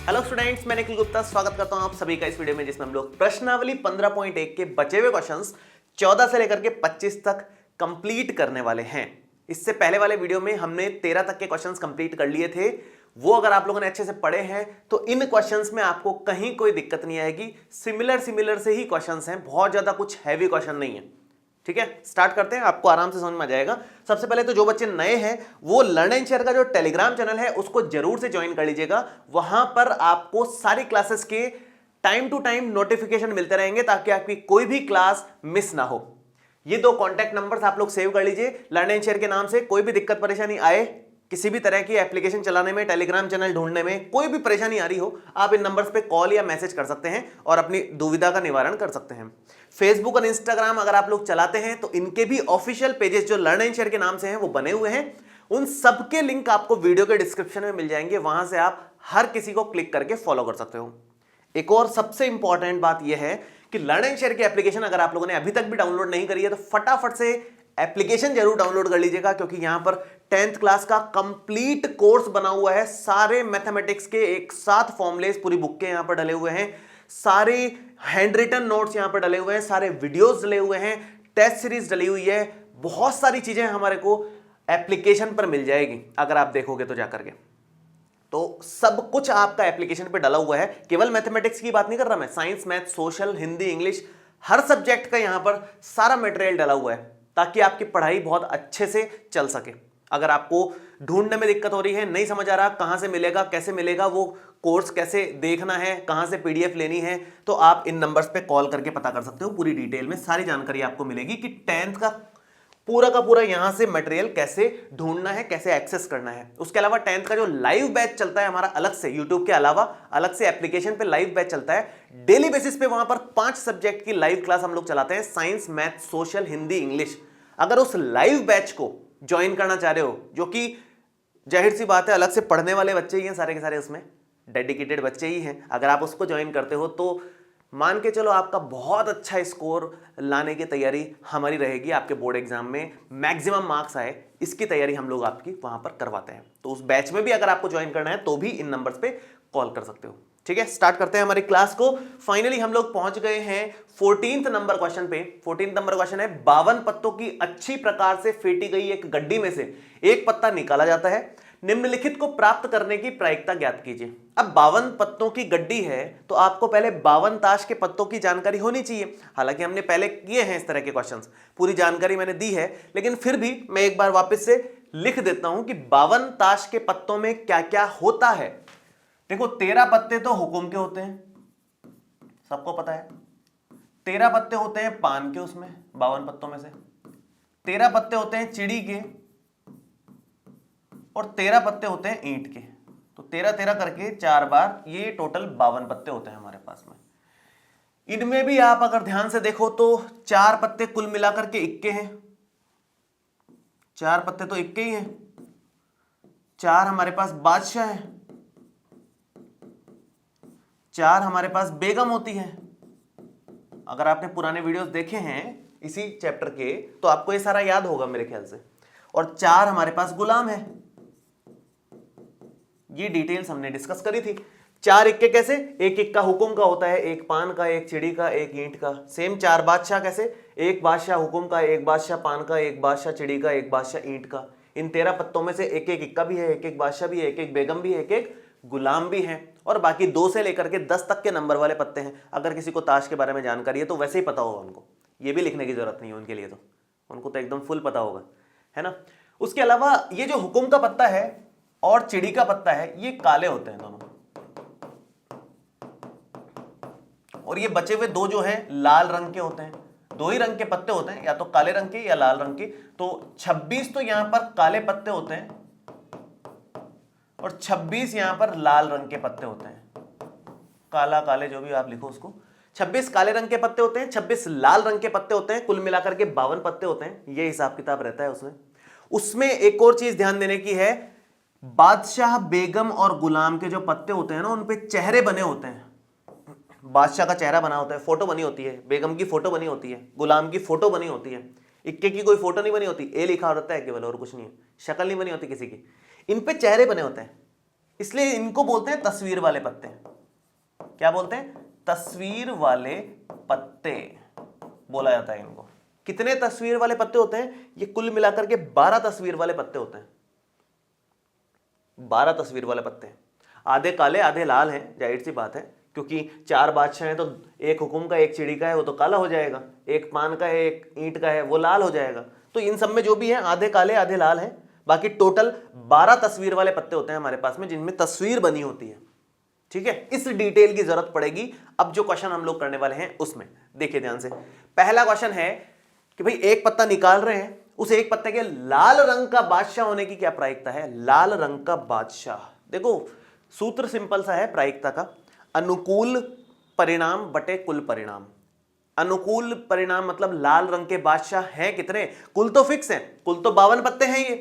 Hello students, मैं निखिल गुप्ता स्वागत करता हूं आप सभी का इस वीडियो में, जिसमें हम लोग प्रश्नावली 15.1 के बचे हुए क्वेश्चंस 14 से लेकर के 25 तक कंप्लीट करने वाले हैं। इससे पहले वाले वीडियो में हमने 13 तक के क्वेश्चंस कंप्लीट कर लिए थे। वो अगर आप लोगों ने अच्छे से पढ़े हैं तो इन क्वेश्चंस में आपको कहीं कोई दिक्कत नहीं आएगी। सिमिलर से ही क्वेश्चंस हैं, बहुत ज्यादा कुछ हैवी क्वेश्चन नहीं है। ठीक है, स्टार्ट करते हैं, आपको आराम से समझ में आ जाएगा। सबसे पहले तो जो बच्चे नए हैं वो लर्न एंड शेयर का जो टेलीग्राम चैनल है उसको जरूर से ज्वाइन कर लीजिएगा। वहां पर आपको सारी क्लासेस के टाइम टू टाइम नोटिफिकेशन मिलते रहेंगे ताकि आपकी कोई भी क्लास मिस ना हो। ये दो कॉन्टैक्ट नंबर्स आप लोग सेव कर लीजिए लर्न एंड शेयर के नाम से। कोई भी दिक्कत परेशानी आए, किसी भी तरह की एप्लीकेशन चलाने में, टेलीग्राम चैनल ढूंढने में कोई भी परेशानी आ रही हो, आप इन नंबर्स पे कॉल या मैसेज कर सकते हैं और अपनी दुविधा का निवारण कर सकते हैं। फेसबुक और इंस्टाग्राम अगर आप लोग चलाते हैं तो इनके भी ऑफिशियल पेजेस जो लर्न एंड शेयर के नाम से हैं वो बने हुए हैं। उन सबके लिंक आपको वीडियो के डिस्क्रिप्शन में मिल जाएंगे, वहां से आप हर किसी को क्लिक करके फॉलो कर सकते हो। एक और सबसे इंपॉर्टेंट बात यह है कि लर्न एंड शेयर की एप्लीकेशन अगर आप लोगों ने अभी तक भी डाउनलोड नहीं करी है तो फटाफट से एप्लीकेशन जरूर डाउनलोड कर लीजिएगा, क्योंकि यहां पर 10th क्लास का कंप्लीट कोर्स बना हुआ है। सारे मैथमेटिक्स के एक साथ फॉर्मूलेस पूरी बुक के यहां पर डले हुए हैं, सारे हैंड रिटन नोट्स यहां पर डले हुए हैं, सारे वीडियोस डले हुए हैं, टेस्ट सीरीज डली हुई है। बहुत सारी चीजें हमारे को एप्लीकेशन पर मिल जाएगी अगर आप देखोगे तो जाकर के। तो सब कुछ आपका एप्लीकेशन पे डला हुआ है। केवल मैथमेटिक्स की बात नहीं कर रहा मैं, science, math, social, Hindi, English, हर सब्जेक्ट का यहां पर सारा मटेरियल डला हुआ है ताकि आपकी पढ़ाई बहुत अच्छे से चल सके। अगर आपको ढूंढने में दिक्कत हो रही है, नहीं समझ आ रहा कहां से मिलेगा, कैसे मिलेगा, वो कोर्स कैसे देखना है, कहां से पीडीएफ लेनी है, तो आप इन नंबर्स पे कॉल करके पता कर सकते हो। पूरी डिटेल में सारी जानकारी आपको मिलेगी कि 10th का पूरा यहां से मटेरियल कैसे ढूंढना है, कैसे एक्सेस करना है। उसके अलावा 10th का जो लाइव बैच चलता है हमारा अलग से, यूट्यूब के अलावा अलग से एप्लीकेशन पे लाइव बैच चलता है। डेली बेसिस पे वहां पर 5 सब्जेक्ट की लाइव क्लास हम लोग चलाते हैं, science, math, social, Hindi, English. अगर उस लाइव बैच को ज्वाइन करना चाह रहे हो, जो कि जाहिर सी बात है अलग से पढ़ने वाले बच्चे ही हैं, सारे के सारे उसमें डेडिकेटेड बच्चे ही हैं, अगर आप उसको ज्वाइन करते हो तो मान के चलो आपका बहुत अच्छा स्कोर लाने की तैयारी हमारी रहेगी। आपके बोर्ड एग्जाम में मैक्सिमम मार्क्स आए, इसकी तैयारी हम लोग आपकी वहां पर करवाते हैं। तो उस बैच में भी अगर आपको ज्वाइन करना है तो भी इन नंबर्स पे कॉल कर सकते हो। ठीक है, स्टार्ट करते हैं हमारी क्लास को। फाइनली हम लोग पहुंच गए हैं 14th नंबर क्वेश्चन पे। 14th नंबर क्वेश्चन है, 52 पत्तों की अच्छी प्रकार से फेंटी गई एक गड्डी में से एक पत्ता निकाला जाता है, निम्नलिखित को प्राप्त करने की प्रायिकता ज्ञात कीजिए। अब 52 पत्तों की गड्डी है तो आपको पहले 52 ताश के पत्तों की जानकारी होनी चाहिए। हालांकि हमने पहले किए हैं इस तरह के क्वेश्चंस, पूरी जानकारी मैंने दी है, लेकिन फिर भी मैं एक बार वापस से लिख देता हूं कि 52 ताश के पत्तों में क्या क्या होता है। देखो, 13 पत्ते तो हुकुम के होते हैं, सबको पता है। 13 पत्ते होते हैं पान के, उसमें 52 पत्तों में से 13 पत्ते होते हैं चिड़ी के और 13 पत्ते होते हैं ईंट के। तो 13 करके 4 बार ये टोटल 52 पत्ते होते हैं हमारे पास में। इनमें भी आप अगर ध्यान से देखो तो 4 पत्ते कुल मिलाकर के इक्के हैं, 4 पत्ते तो इक्के ही हैं। 4 हमारे पास बादशाह है, 4 हमारे पास बेगम होती है। अगर आपने पुराने वीडियोस देखे हैं इसी चैप्टर के तो आपको ये सारा याद होगा मेरे ख्याल से। और 4 हमारे पास गुलाम है, ये डिटेल्स हमने डिस्कस करी थी। 4 इक्के कैसे, एक इक्का हुकुम का होता है, एक पान का, एक चिड़ी का, एक ईंट का। सेम 4 बादशाह कैसे, एक बादशाह हुकुम का, एक बादशाह पान का, एक बादशाह चिड़ी का, एक बादशाह ईंट का। इन 13 पत्तों में से एक एक इक्का भी है, एक एक बादशाह भी है, एक एक बेगम भी है, एक एक गुलाम भी है, और बाकी 2 से लेकर के 10 तक के नंबर वाले पत्ते हैं। अगर किसी को ताश के बारे में जानकारी है तो वैसे ही पता होगा उनको, ये भी लिखने की जरूरत नहीं है उनके लिए, तो उनको तो एकदम फुल पता होगा, है ना। उसके अलावा ये जो हुकुम का पत्ता है और चिड़ी का पत्ता है ये काले होते हैं दोनों, और ये बचे हुए 2 जो हैं लाल रंग के होते हैं। 2 ही रंग के पत्ते होते हैं, या तो काले रंग के या लाल रंग के। तो 26 तो यहां पर काले पत्ते होते हैं और 26 यहां पर लाल रंग के पत्ते होते हैं। काला काले जो भी आप लिखो उसको, 26 काले रंग के पत्ते होते हैं, 26 लाल रंग के पत्ते होते हैं, कुल मिलाकर के 52 पत्ते होते हैं। ये हिसाब किताब रहता है उसमें। उसमें एक और चीज ध्यान देने की है, बादशाह, बेगम और गुलाम के जो पत्ते होते हैं ना उन पे चेहरे बने होते हैं। बादशाह का चेहरा बना होता है, फोटो बनी होती है, बेगम की फोटो बनी होती है, गुलाम की फोटो बनी होती है, इक्के की कोई फोटो नहीं बनी होती, ए लिखा होता है केवल, और कुछ नहीं है, शक्ल नहीं बनी होती किसी की। इन पे चेहरे बने होते हैं। इसलिए इनको बोलते हैं तस्वीर वाले पत्ते। क्या बोलते हैं? तस्वीर वाले पत्ते बोला जाता है इनको। कितने तस्वीर वाले पत्ते होते हैं? ये कुल मिलाकर के 12 तस्वीर वाले पत्ते होते हैं। 12 तस्वीर वाले पत्ते। आधे काले आधे लाल हैं, जाहिर सी बात है, क्योंकि 4 बादशाह हैं तो एक हुकुम का एक चिड़ी का है वो तो काला हो जाएगा, एक पान का है एक ईंट का है वो लाल हो जाएगा। तो इन सब में जो भी है आधे काले आधे लाल हैं। बाकी टोटल 12 तस्वीर वाले पत्ते होते हैं हमारे पास में, जिनमें तस्वीर बनी होती है। ठीक है, इस डिटेल की जरूरत पड़ेगी अब जो क्वेश्चन हम लोग करने वाले हैं उसमें। देखिए ध्यान से, पहला क्वेश्चन है कि भाई एक पत्ता निकाल रहे हैं, उस एक पत्ते के लाल रंग का बादशाह होने की क्या प्रायिकता है? लाल रंग का बादशाह, देखो सूत्र सिंपल सा है प्रायिकता का, अनुकूल परिणाम बटे कुल परिणाम। अनुकूल परिणाम मतलब लाल रंग के बादशाह हैं कितने? कुल तो फिक्स है, कुल तो 52 पत्ते हैं, ये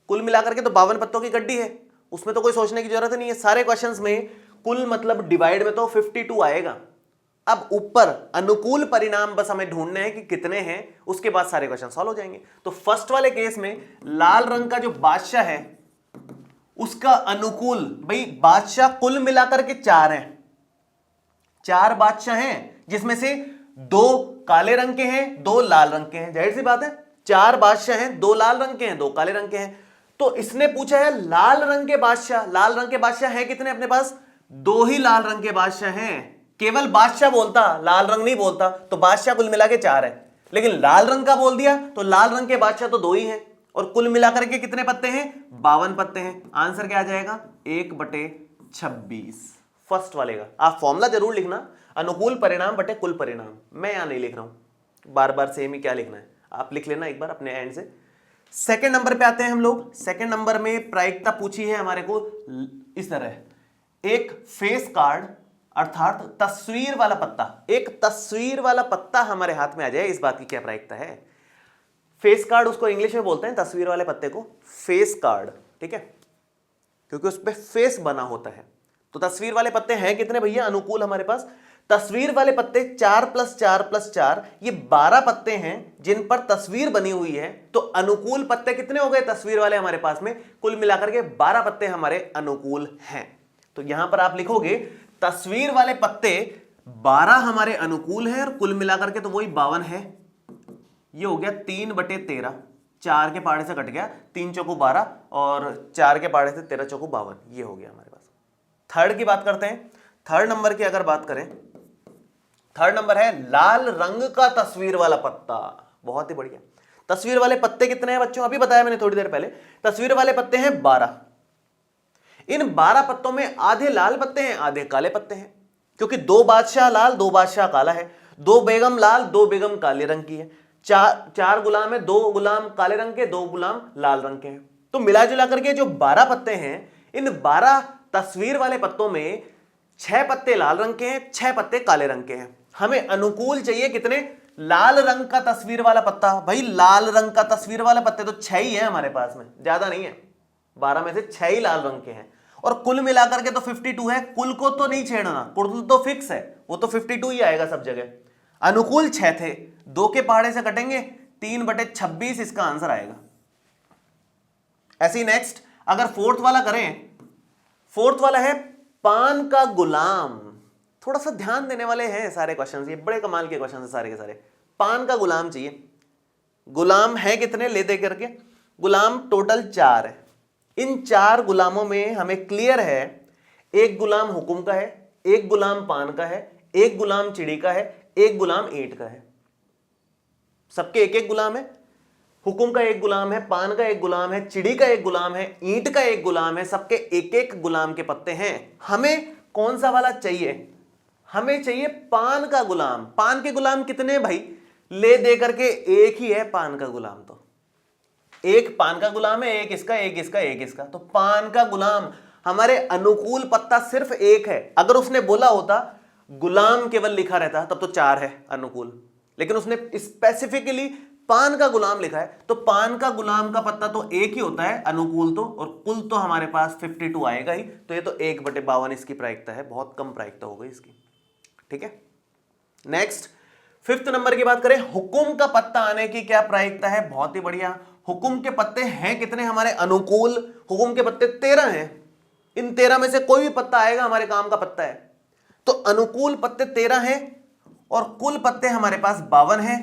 कुल मिलाकर के तो 52 पत्तों की गड्डी है, उसमें तो कोई सोचने की जरूरत नहीं है। सारे क्वेश्चंस में कुल मतलब डिवाइड में तो 52 आएगा। अब ऊपर अनुकूल परिणाम बस हमें ढूंढने हैं कि कितने हैं, उसके बाद सारे क्वेश्चन सॉल्व हो जाएंगे। तो फर्स्ट वाले केस में लाल रंग का जो बादशाह है उसका अनुकूल, भाई बादशाह कुल मिलाकर के 4 हैं, 4 बादशाह हैं, जिसमें से 2 काले रंग के हैं 2 लाल रंग के हैं। जाहिर सी बात है 4 बादशाह हैं, 2 लाल रंग के हैं 2 काले रंग के हैं। तो इसने पूछा है लाल रंग के बादशाह, लाल रंग के बादशाह हैं कितने अपने पास? 2 ही लाल रंग के बादशाह हैं। केवल बादशाह बोलता, लाल रंग नहीं बोलता, तो बादशाह कुल मिला के 4 है, लेकिन लाल रंग का बोल दिया तो लाल रंग के बादशाह तो 2 ही हैं, और कुल मिलाकर के कितने पत्ते हैं? 52 पत्ते हैं। आंसर क्या आ जाएगा? 1/26 फर्स्ट वाले का। आप फॉर्मूला जरूर लिखना, अनुकूल परिणाम बटे कुल परिणाम। मैं यहां नहीं लिख रहा हूं, बार बार सेम ही क्या लिखना है आप लिख लेना एक बार अपने एंड से। सेकंड नंबर पे आते हैं हम लोग। सेकंड नंबर में प्रायिकता पूछी है हमारे को इस तरह, एक फेस कार्ड अर्थात तस्वीर वाला पत्ता, एक तस्वीर वाला पत्ता हमारे हाथ में आ जाए, इस बात की क्या प्रायिकता है? फेस कार्ड उसको इंग्लिश में बोलते हैं, तस्वीर वाले पत्ते को फेस कार्ड, ठीक है, क्योंकि उस पर फेस बना होता है। तो तस्वीर वाले पत्ते हैं कितने भैया? अनुकूल हमारे पास तस्वीर वाले पत्ते 4 + 4 + 4, ये 12 पत्ते हैं जिन पर तस्वीर बनी हुई है। तो अनुकूल पत्ते कितने हो गए तस्वीर वाले हमारे पास में? कुल मिलाकर के 12 पत्ते हमारे अनुकूल हैं। तो यहां पर आप लिखोगे तस्वीर वाले पत्ते 12 हमारे अनुकूल हैं, और कुल मिलाकर के तो वही 52 है। ये हो गया 3/13, 4 के पाड़े से कट गया, 3 चौको 12 और 4 के पाड़े से 13 चौको 52, ये हो गया हमारे पास। थर्ड की बात करते हैं। थर्ड नंबर की अगर बात करें, थर्ड नंबर है लाल रंग का तस्वीर वाला पत्ता। बहुत ही बढ़िया। तस्वीर वाले पत्ते कितने हैं बच्चों? अभी बताया मैंने थोड़ी देर पहले, तस्वीर वाले पत्ते हैं 12। इन 12 पत्तों में आधे लाल पत्ते हैं आधे काले पत्ते हैं, क्योंकि 2 बादशाह लाल 2 बादशाह काला है, 2 बेगम लाल 2 बेगम काले रंग की है, 4 गुलाम है, 2 गुलाम काले रंग के 2 गुलाम लाल रंग के हैं। तो मिला जुला करके जो 12 पत्ते हैं, इन 12 तस्वीर वाले पत्तों में 6 पत्ते लाल रंग के हैं, 6 पत्ते काले रंग के हैं। हमें अनुकूल चाहिए कितने? लाल रंग का तस्वीर वाला पत्ता। भाई लाल रंग का तस्वीर वाला पत्ते तो 6 ही है हमारे पास में, ज्यादा नहीं है, 12 में से 6 ही लाल रंग के हैं, और कुल मिलाकर के तो 52 है। कुल को तो नहीं छेड़ना, कुल तो फिक्स है, वो तो 52 ही आएगा सब जगह। अनुकूल 6 थे, 2 के पहाड़े से कटेंगे, 3/26 इसका आंसर आएगा। ऐसे ही नेक्स्ट अगर फोर्थ वाला करें, फोर्थ वाला है पान का गुलाम। थोड़ा सा ध्यान देने वाले हैं सारे क्वेश्चंस, ये बड़े कमाल के क्वेश्चन हैं सारे के सारे। पान का गुलाम चाहिए, गुलाम है कितने ले दे करके? गुलाम टोटल 4 है। इन 4 गुलामों में हमें क्लियर है, एक गुलाम हुकुम का है, एक गुलाम पान का है, एक गुलाम चिड़ी का है, एक गुलाम ईंट का है। सबके एक एक गुलाम है, हुकुम का एक गुलाम है, पान का एक गुलाम है, चिड़ी का एक गुलाम है, ईंट का एक गुलाम है, सबके एक एक गुलाम के पत्ते हैं। हमें कौन सा वाला चाहिए? हमें चाहिए पान का गुलाम। पान के गुलाम कितने भाई? ले दे करके एक ही है पान का गुलाम, तो एक पान का गुलाम है, एक इसका एक इसका एक इसका, तो पान का गुलाम हमारे अनुकूल पत्ता सिर्फ एक है। अगर उसने बोला होता गुलाम केवल लिखा रहता तब तो 4 है अनुकूल, लेकिन उसने स्पेसिफिकली पान का गुलाम लिखा है, तो पान का गुलाम का पत्ता तो एक ही होता है अनुकूल तो, और कुल तो हमारे पास 52 आएगा ही। तो ये तो 1/52 इसकी प्रायिकता है, बहुत कम प्रायिकता हो गई इसकी, ठीक है। नेक्स्ट फिफ्थ नंबर की बात करें, हुकुम का पत्ता आने की क्या प्रायिकता है? बहुत ही बढ़िया। हुकुम के पत्ते हैं कितने हमारे अनुकूल? हुकुम के पत्ते 13 हैं, इन 13 में से कोई भी पत्ता आएगा हमारे काम का पत्ता है। तो अनुकूल पत्ते 13 हैं और कुल पत्ते हमारे पास 52 हैं।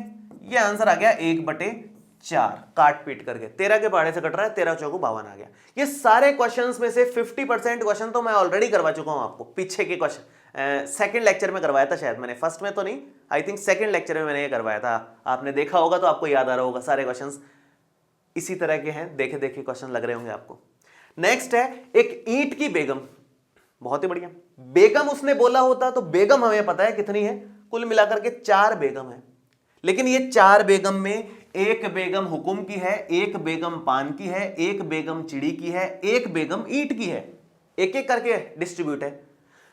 ये आंसर आ गया 1/4, काट पीट करके 13 के पहाड़े से कट रहा है, 13 चौको 52 आ गया। ये सारे क्वेश्चंस में से 50% क्वेश्चन तो मैं ऑलरेडी करवा चुका हूं आपको, पीछे के क्वेश्चन सेकंड लेक्चर में करवाया था शायद मैंने, फर्स्ट में तो नहीं, आई थिंक सेकंड लेक्चर में मैंने ये करवाया था। आपने देखा होगा तो आपको याद आ रहा होगा, सारे क्वेश्चंस इसी तरह के हैं, देखे देखे क्वेश्चन लग रहे होंगे आपको। नेक्स्ट है एक ईंट की बेगम, बहुत ही बढ़िया। बेगम उसने बोला होता तो बेगम हमें पता है कितनी है, कुल मिलाकर के 4 बेगम है। लेकिन ये 4 बेगम में एक बेगम हुकुम की है, एक बेगम पान की है, एक बेगम चिड़ी की है, एक बेगम ईंट की है, एक एक करके डिस्ट्रीब्यूट है।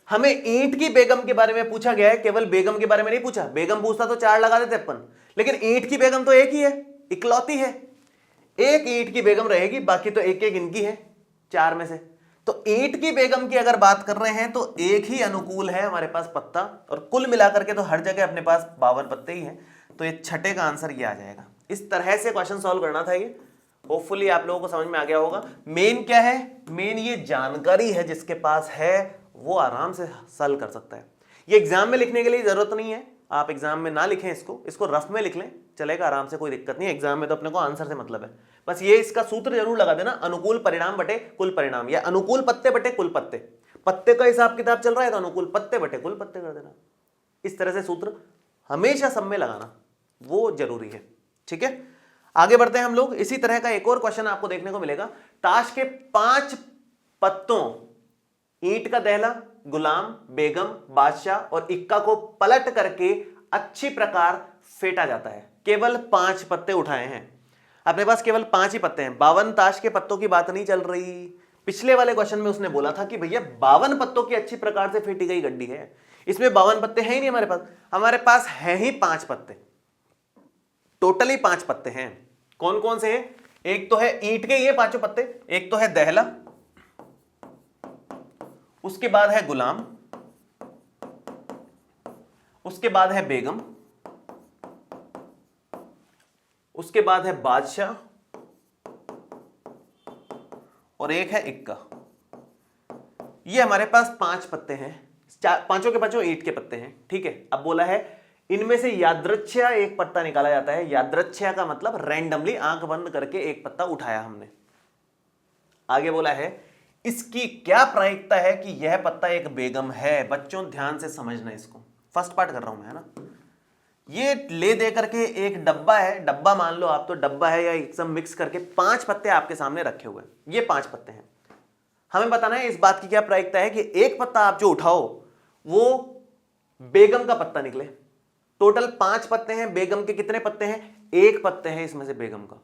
हमें ईंट की बेगम के बारे में पूछा गया है, केवल बेगम के बारे में नहीं पूछा। बेगम पूछता तो 4 लगा देते अपन, लेकिन ईंट की बेगम तो एक ही है, इकलौती है। एक ईंट की बेगम रहेगी, बाकी तो एक एक इनकी है 4 में से। तो ईंट की बेगम की अगर बात कर रहे हैं तो एक ही अनुकूल है हमारे पास पत्ता, और कुल मिलाकर के तो हर जगह अपने पास 52 पत्ते ही हैं। तो ये छठे का आंसर ये आ जाएगा। इस तरह से क्वेश्चन सॉल्व करना था ये, होपफुली आप लोगों को समझ में आ गया होगा। मेन क्या है, मेन ये जानकारी है, जिसके पास है वो आराम से सॉल्व कर सकता है। ये एग्जाम में लिखने के लिए जरूरत नहीं है, आप एग्जाम में ना लिखें, इसको रफ में लिख लें, चलेगा आराम से, कोई दिक्कत नहीं है। एग्जाम में तो अपने को आंसर से मतलब है, बस ये इसका सूत्र जरूर लगा देना, अनुकूल परिणाम बटे कुल परिणाम, या अनुकूल पत्ते बटे कुल पत्ते। पत्ते का हिसाब किताब चल रहा है तो अनुकूल पत्ते बटे कुल पत्ते कर देना। इस तरह से सूत्र हमेशा सब में लगाना, वो जरूरी है। ठीक है, आगे बढ़ते हैं हम लोग। इसी तरह का एक और क्वेश्चन आपको देखने को मिलेगा। ताश के 5 पत्तों, ईंट का दहला, गुलाम, बेगम, बादशाह और इक्का को पलट करके अच्छी प्रकार फेंटा जाता है। केवल 5 पत्ते उठाए हैं अपने पास, केवल 5 ही पत्ते हैं। 52 ताश के पत्तों की बात नहीं चल रही। पिछले वाले क्वेश्चन में उसने बोला था कि भैया 52 पत्तों की अच्छी प्रकार से फेंटी गई गड्डी है, इसमें 52 पत्ते हैं ही नहीं हमारे पास है ही 5 पत्ते, टोटली 5 पत्ते हैं। कौन कौन से हैं? एक तो है ईंट के ये 5 पत्ते, एक तो है दहला, उसके बाद है गुलाम, उसके बाद है बेगम, उसके बाद है बादशाह और एक है इक्का। ये हमारे पास 5 पत्ते हैं, पांचों के पांचों ईंट के पत्ते हैं। ठीक है, अब बोला है इनमें से यादृच्छया एक पत्ता निकाला जाता है। यादृच्छया का मतलब रैंडमली, आंख बंद करके एक पत्ता उठाया हमने। आगे बोला है इसकी क्या प्रायिकता है कि यह पत्ता एक बेगम है। बच्चों ध्यान से समझना, इसको फर्स्ट पार्ट कर रहा हूं मैं, है ना। ये ले दे करके एक डब्बा है, डब्बा मान लो आप, तो डब्बा है या एकदम मिक्स करके 5 पत्ते आपके सामने रखे हुए हैं। ये 5 पत्ते हैं, हमें बताना है इस बात की क्या प्रायिकता है कि एक पत्ता आप जो उठाओ वो बेगम का पत्ता निकले। टोटल 5 पत्ते हैं, बेगम के कितने पत्ते हैं? 1 पत्ते हैं इसमें से बेगम का।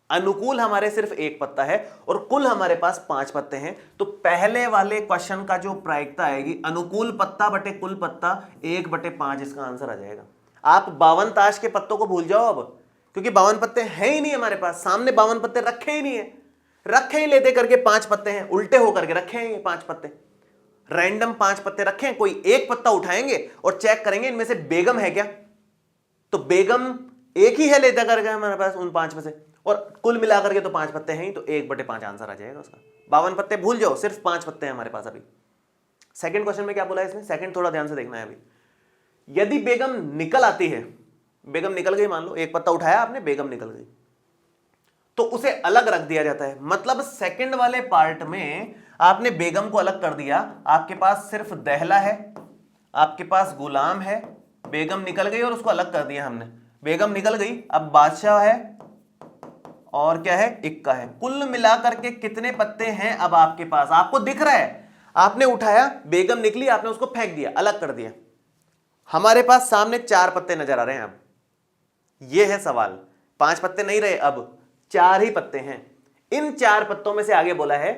अनुकूल हमारे सिर्फ 1 पत्ता है और कुल हमारे पास 5 पत्ते हैं। तो पहले वाले क्वेश्चन का जो प्रायिकता आएगी, अनुकूल पत्ता बटे कुल पत्ता 1/5, इसका आंसर आ जाएगा। आप 52 ताश के पत्तों को भूल जाओ अब, क्योंकि 52 पत्ते हैं ही नहीं हमारे पास, सामने 52 पत्ते रखे ही नहीं है, रखे ही लेते करके 5 पत्ते हैं, उल्टे होकर के रखे हैं ये 5 पत्ते, रैंडम 5 पत्ते रखे हैं। कोई एक पत्ता उठाएंगे और चेक करेंगे इनमें से बेगम है क्या, तो बेगम एक ही है लेता करके हमारे पास उन 5 में से, और कुल मिलाकर के तो 5 पत्ते हैं ही, तो 1/5 आंसर आ जाएगा उसका। 52 पत्ते भूल जाओ, सिर्फ 5 पत्ते हैं हमारे पास अभी। सेकंड क्वेश्चन में क्या बोला है इसने, सेकंड थोड़ा ध्यान से देखना है अभी। यदि बेगम निकल आती है, बेगम निकल गई, मान लो एक पत्ता उठाया आपने, बेगम निकल गई, तो उसे अलग रख दिया जाता है। मतलब सेकंड वाले पार्ट में आपने बेगम को अलग कर दिया, आपके पास सिर्फ दहला है, आपके पास गुलाम है, बेगम निकल गई और उसको अलग कर दिया हमने। बेगम निकल गई, अब बादशाह है और क्या है, इक्का है। कुल मिलाकर के कितने पत्ते हैं अब आपके पास? आपको दिख रहा है, आपने उठाया, बेगम निकली, आपने उसको फेंक दिया, अलग कर दिया। हमारे पास सामने 4 पत्ते नजर आ रहे हैं। अब यह है सवाल, 5 पत्ते नहीं रहे, अब 4 ही पत्ते हैं। इन 4 पत्तों में से आगे बोला है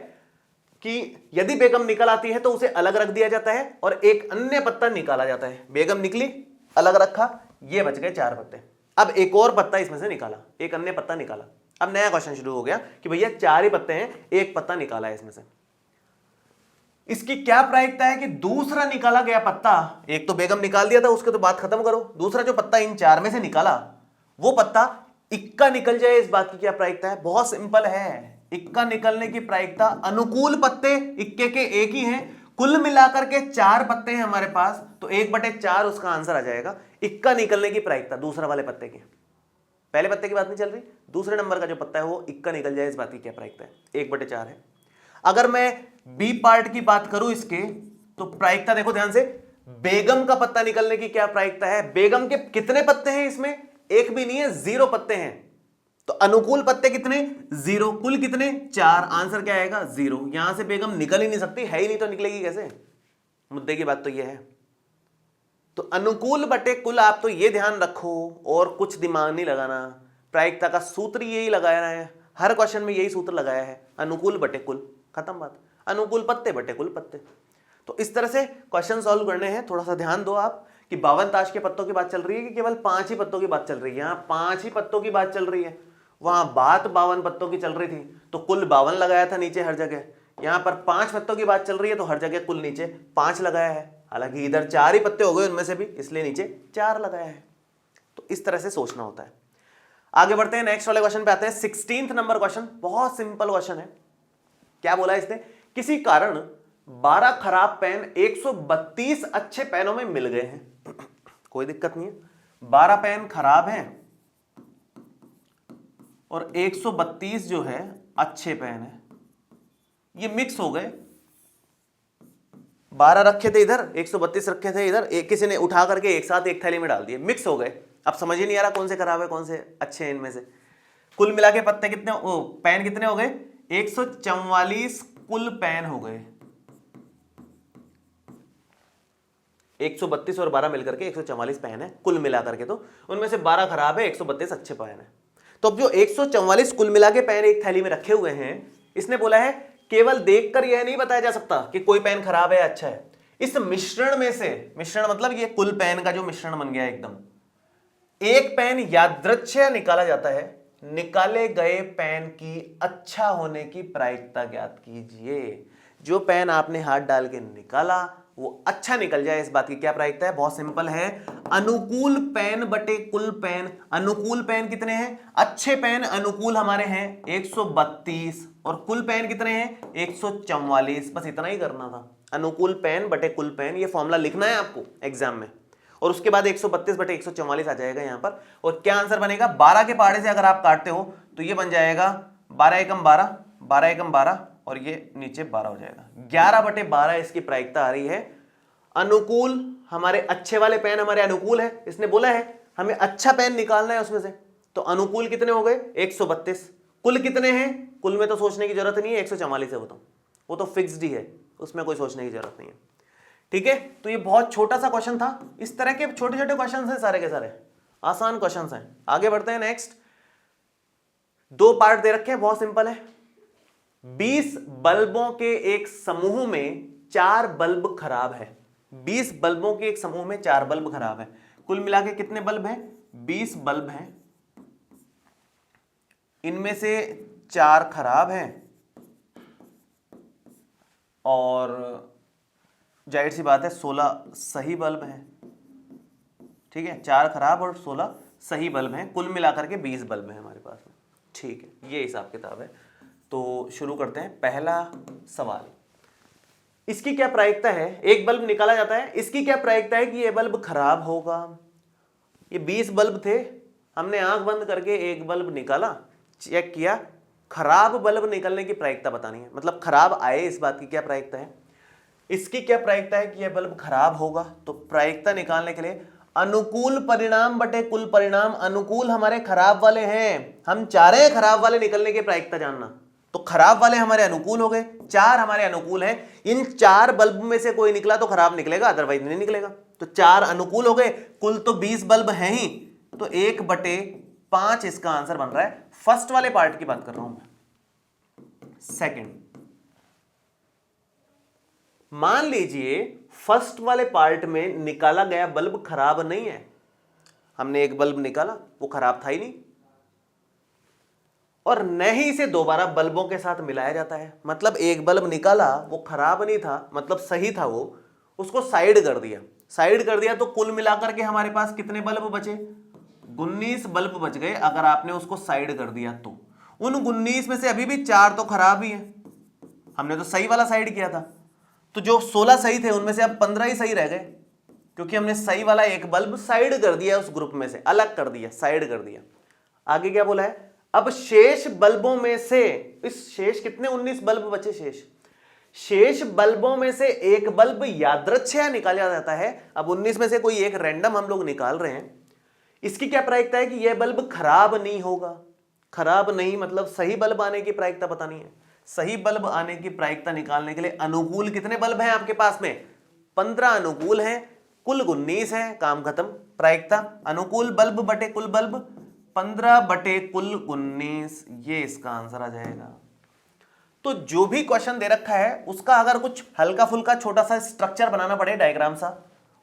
कि यदि बेगम निकल आती है तो उसे अलग रख दिया जाता है और एक अन्य पत्ता निकाला जाता है। बेगम निकली, अलग रखा, ये बच गए 4 पत्ते। अब एक और पत्ता इसमें से निकाला, एक अन्य पत्ता निकाला। अब नया क्वेश्चन शुरू हो गया कि भैया 4 ही पत्ते हैं, एक पत्ता निकाला है इसमें से। इसकी क्या प्रायिकता है कि दूसरा निकाला गया पत्ता, एक तो बेगम निकाल दिया था, उसके तो बात खत्म करो, दूसरा जो पत्ता इन 4 में से निकाला वो पत्ता इक्का निकल जाए, इस बात की क्या प्रायिकता है? बहुत सिंपल है, इक्का निकलने की प्रायिकता, अनुकूल पत्ते इक्के के एक ही हैं, कुल मिलाकर के 4 पत्ते हैं हमारे पास, तो 1/4 उसका आंसर आ जाएगा। इक्का निकलने की प्रायिकता दूसरा वाले पत्ते की, पहले पत्ते की बात नहीं चल रही, दूसरे नंबर का जो पत्ता है वो इक्का निकल जाए, इस बात की क्या प्रायिकता है, 1/4 है। अगर मैं बी पार्ट की बात करूं इसके, तो प्रायिकता देखो ध्यान से, बेगम का पत्ता निकलने की क्या प्रायिकता है, बेगम के कितने पत्ते हैं इसमें, एक भी नहीं है, 0 पत्ते हैं, तो अनुकूल पत्ते कितने, 0, कुल कितने, 4, आंसर क्या आएगा 0। यहां से बेगम निकल ही नहीं सकती, है ही नहीं तो निकलेगी कैसे, मुद्दे की बात तो यह है। तो अनुकूल बटे कुल, आप तो ये ध्यान रखो और कुछ दिमाग नहीं लगाना, प्रायिकता का सूत्र यही लगाया है, हर क्वेश्चन में यही सूत्र लगाया है, अनुकूल बटे कुल, खत्म बात, अनुकूल पत्ते बटे कुल पत्ते। तो इस तरह से क्वेश्चन सॉल्व करने हैं। थोड़ा सा ध्यान दो आप कि 52 ताश के पत्तों की बात चल रही है कि केवल 5 ही पत्तों की बात चल रही है, यहां 5 ही पत्तों की बात चल रही है, वहां बात 52 पत्तों की चल रही थी तो कुल 52 लगाया था नीचे हर जगह, यहां पर 5 पत्तों की बात चल रही है तो हर जगह कुल नीचे 5 लगाया है, हालांकि इधर 4 ही पत्ते हो गए उनमें से भी, इसलिए नीचे 4 लगाया है। तो इस तरह से सोचना होता है। आगे बढ़ते हैं, नेक्स्ट वाले क्वेश्चन पे आते हैं। 16th नंबर क्वेश्चन, बहुत सिंपल क्वेश्चन है। क्या बोला इसने, किसी कारण 12 खराब पेन 132 अच्छे पेनों में मिल गए हैं। कोई दिक्कत नहीं है, 12 पेन खराब हैं और 132 जो है अच्छे पेन है, ये मिक्स हो गए। 12 रखे थे इधर, 132 रखे थे इधर, एक किसी ने उठा करके एक साथ एक थैली में डाल दिए, मिक्स हो गए। अब समझ ही नहीं आ रहा कौन से खराब है कौन से अच्छे हैं इनमें से। कुल मिला के पत्ते कितने, पेन कितने हो गए, 144 कुल पेन हो गए। 132 और 12 मिलकर के 144 पेन है कुल मिला करके, तो उनमें से 12 खराब है, 132 अच्छे पेन है। तो अब जो 144 कुल मिला के पेन एक थैली में रखे हुए हैं, इसने बोला है केवल देखकर यह नहीं बताया जा सकता कि कोई पेन खराब है अच्छा है, इस मिश्रण में से, मिश्रण मतलब ये कुल पेन का जो मिश्रण बन गया एकदम, एक पेन यादृच्छिक निकाला जाता है, निकाले गए पेन की अच्छा होने की प्रायिकता ज्ञात कीजिए। जो पेन आपने हाथ डाल के निकाला वो अच्छा निकल जाए, इस बात की क्या प्रायिकता है, बहुत सिंपल है, अनुकूल पेन बटे कुल पेन। अनुकूल पेन कितने हैं, अच्छे पेन अनुकूल हमारे हैं 132 और कुल पेन कितने हैं 144, बस इतना ही करना था, अनुकूल पेन बटे कुल पेन, ये फॉर्मूला लिखना है आपको एग्जाम में, और उसके बाद 132 बटे 144 आ जाएगा यहां पर। और क्या आंसर बनेगा, 12 के पहाड़े से अगर आप काटते हो तो ये बन जाएगा 12 एकम 12, 12 एकम 12 और ये नीचे 12 हो जाएगा, 11/12 इसकी प्रायिकता आ रही है। अनुकूल हमारे अच्छे वाले पेन हमारे अनुकूल है, इसने बोला है हमें अच्छा पेन निकालना है उसमें से, तो अनुकूल कितने हो गए 132, कुल कितने हैं, कुल में तो सोचने की जरूरत नहीं है, 144 है वो तो फिक्स्ड ही है, उसमें कोई सोचने की जरूरत नहीं है। ठीक है, तो ये बहुत छोटा सा क्वेश्चन था, इस तरह के छोटे छोटे क्वेश्चन हैं सारे के सारे, आसान क्वेश्चन हैं। आगे बढ़ते हैं, नेक्स्ट 2 पार्ट दे रखे हैं, बहुत सिंपल है। 20 बल्बों के एक समूह में 4 बल्ब खराब है, 20 बल्बों के एक समूह में 4 बल्ब खराब है, कुल मिला के कितने बल्ब हैं, 20 बल्ब हैं, इनमें से 4 खराब हैं और जाहिर सी बात है 16 सही बल्ब हैं। ठीक है, 4 खराब और 16 सही बल्ब हैं, कुल मिलाकर के 20 बल्ब हैं हमारे पास में। ठीक है, ये हिसाब किताब है। तो शुरू करते हैं, पहला सवाल, इसकी क्या प्रायिकता है, एक बल्ब निकाला जाता है, इसकी क्या प्रायिकता है कि ये बल्ब खराब होगा। ये 20 बल्ब थे, हमने आंख बंद करके एक बल्ब निकाला, चेक किया, खराब बल्ब निकलने की प्रायिकता बतानी है, मतलब खराब आए इस बात की क्या प्रायिकता है। इसकी क्या प्रायिकता है कि यह बल्ब खराब होगा, तो प्रायिकता निकालने के लिए अनुकूल परिणाम बटे कुल परिणाम, अनुकूल हमारे खराब वाले हैं, हम चाह रहे हैं खराब वाले निकलने की प्रायिकता जानना, तो खराब वाले हमारे अनुकूल हो गए, 4 हमारे अनुकूल हैं, इन 4 बल्ब में से कोई निकला तो खराब निकलेगा, अदरवाइज नहीं निकलेगा, तो 4 अनुकूल हो गए, कुल तो 20 बल्ब हैं ही, तो 1/5 इसका आंसर बन रहा है। फर्स्ट वाले पार्ट की बात कर रहा हूं मैं। सेकंड, मान लीजिए फर्स्ट वाले पार्ट में निकाला गया बल्ब खराब नहीं है, हमने एक बल्ब निकाला वो खराब था ही नहीं, और न ही इसे दोबारा बल्बों के साथ मिलाया जाता है, मतलब एक बल्ब निकाला वो खराब नहीं था, मतलब सही था वो, उसको साइड कर दिया, साइड कर दिया तो कुल मिलाकर के हमारे पास कितने बल्ब बचे, 19 बल्ब बच गए अगर आपने उसको साइड कर दिया तो, उन 19 में से अभी भी 4 तो खराब ही है, हमने तो सही वाला साइड किया था। तो जो 16 सही थे उनमें से अब 15 ही सही रह गए, क्योंकि हमने सही वाला एक बल्ब साइड कर दिया, उस ग्रुप में से अलग कर दिया, साइड कर दिया। आगे क्या बोला है, अब शेष बल्बों में से, इस शेष कितने 19 बल्ब बचे, शेष बल्बों में से एक बल्ब यादृच्छया निकाला जाता है। अब 19 में से कोई एक रैंडम हम लोग निकाल रहे हैं। इसकी क्या प्रायिकता है कि यह बल्ब खराब नहीं होगा। खराब नहीं मतलब सही बल्ब आने की प्रायिकता पता नहीं है। सही बल्ब आने की प्रायिकता निकालने के लिए अनुकूल कितने बल्ब हैं आपके पास में, 15 अनुकूल हैं, कुल 19 है, काम खत्म। प्रायिकता अनुकूल बल्ब बटे कुल बल्ब, 15 बटे कुल 19, ये इसका आंसर आ जाएगा। तो जो भी क्वेश्चन दे रखा है उसका अगर कुछ हल्का फुल्का छोटा सा स्ट्रक्चर बनाना पड़े, डायग्राम सा,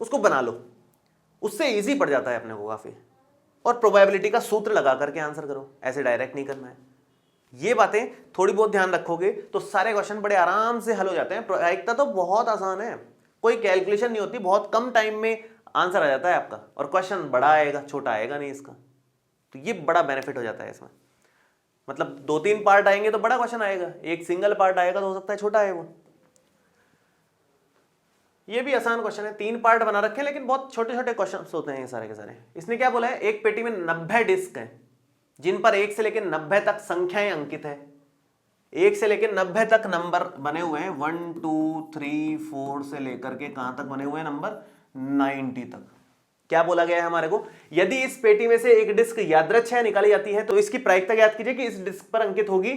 उसको बना लो, उससे इजी पड़ जाता है अपने को काफी। और प्रोबेबिलिटी का सूत्र लगा करके आंसर करो, ऐसे डायरेक्ट नहीं करना है। ये बातें थोड़ी बहुत ध्यान रखोगे तो सारे क्वेश्चन बड़े आराम से हल हो जाते हैं। प्रायिकता तो बहुत आसान है, कोई कैलकुलेशन नहीं होती, बहुत कम टाइम में आंसर आ जाता है आपका, और क्वेश्चन बड़ा आएगा, छोटा आएगा नहीं इसका। तो ये बड़ा बेनिफिट हो जाता है इसमें। मतलब 2-3 पार्ट आएंगे तो बड़ा क्वेश्चन आएगा, एक सिंगल पार्ट आएगा तो हो सकता है छोटा है वो। ये भी आसान क्वेश्चन है, 3 पार्ट बना रखे हैं लेकिन बहुत छोटे छोटे क्वेश्चन होते हैं ये सारे के सारे। इसने क्या बोला है, एक पेटी में 90 डिस्क हैं जिन पर 1 से लेकर 90 तक संख्याएं अंकित है। 1 से लेकर 90 तक नंबर बने हुए हैं, 1 2 3 4 से लेकर के कहां तक बने हुए हैं, नंबर 90 तक। क्या बोला गया है हमारे को, यदि इस पेटी में से एक डिस्क यादृच्छया निकाली जाती है तो इसकी प्रायिकता ज्ञात कीजिए कि इस डिस्क पर अंकित होगी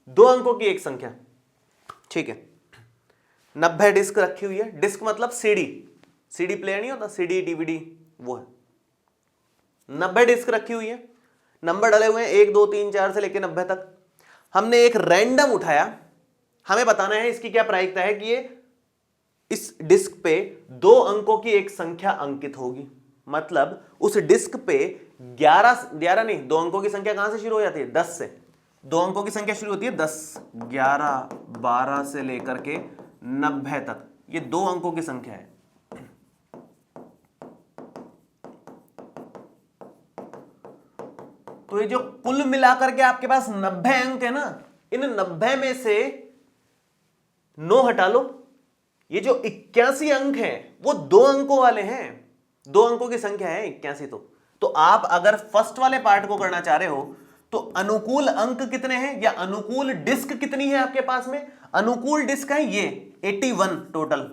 2 अंकों की एक संख्या। ठीक है, 90 डिस्क रखी हुई है, डिस्क मतलब सीडी प्लेयर नहीं होता, सीडी डीवीडी, वो है। 90 डिस्क रखी हुई है, नंबर डाले हुए हैं 1 2 3 4 से लेकर 90 तक। हमने एक रैंडम उठाया, हमें बताना है इसकी क्या प्रायिकता है कि ये इस डिस्क पे 2 अंकों की एक संख्या अंकित होगी। मतलब उस डिस्क पे 11 नहीं, 2 अंकों की संख्या कहां से शुरू हो जाती है, 10 से। 2 अंकों की संख्या शुरू होती है 10, 11, 12 से लेकर के 90 तक, ये 2 अंकों की संख्या है। तो ये जो कुल मिलाकर के आपके पास 90 अंक है ना, इन 90 में से 9 हटा लो, ये जो 81 अंक हैं वो 2 अंकों वाले हैं, 2 अंकों की संख्या है 81। तो आप अगर फर्स्ट वाले पार्ट को करना चाह रहे हो तो अनुकूल अंक कितने हैं या अनुकूल डिस्क कितनी है आपके पास में, अनुकूल डिस्क है ये 81 टोटल,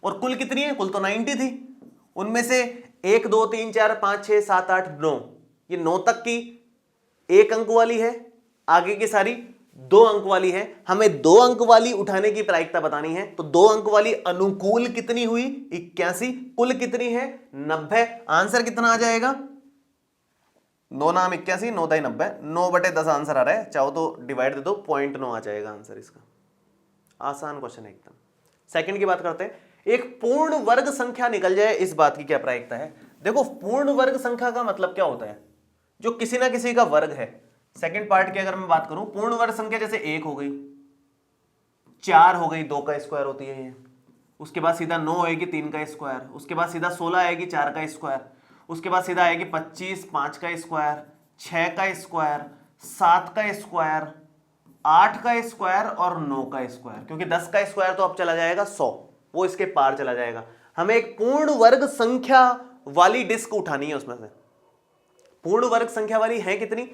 और कुल कितनी है, कुल तो 90 थी, उनमें से 1 2 3 4 5 6 7 8 9, ये 9 तक की 1 अंक वाली है, आगे की सारी 2 अंक वाली है। हमें 2 अंक वाली उठाने की प्रायिकता बतानी है, तो 2 अंक वाली अनुकूल कितनी हुई 81, कुल कितनी है 90। आंसर कितना आ जाएगा, 9 नाम 81, 9 दाई 90, 9 बटे 10 आंसर आ रहा है, चाहो तो डिवाइड दे दो, 0.9 आ जाएगा आंसर इसका। आसान क्वेश्चन है एकदम। सेकंड की बात करते हैं, एक पूर्ण वर्ग संख्या निकल जाए, इस बात की क्या प्रायिकता है। देखो पूर्ण वर्ग संख्या का मतलब क्या होता है, जो किसी ना किसी का वर्ग है। सेकंड पार्ट की अगर मैं बात करूं, पूर्ण वर्ग संख्या जैसे 1 हो गई, 4 हो गई, 2 का स्क्वायर होती है ये, उसके बाद सीधा 9 आएगी 3 का स्क्वायर, उसके बाद सीधा 16 आएगी 4 का स्क्वायर, उसके बाद सीधा आएगी 25 5 का स्क्वायर, 6 का स्क्वायर, 7 का स्क्वायर, 8 का स्क्वायर और 9 का स्क्वायर, क्योंकि 10 का स्क्वायर तो अब चला जाएगा 100, वो इसके पार चला जाएगा। हमें एक पूर्ण वर्ग संख्या वाली डिस्क उठानी है, उसमें से पूर्ण वर्ग संख्या वाली है कितनी,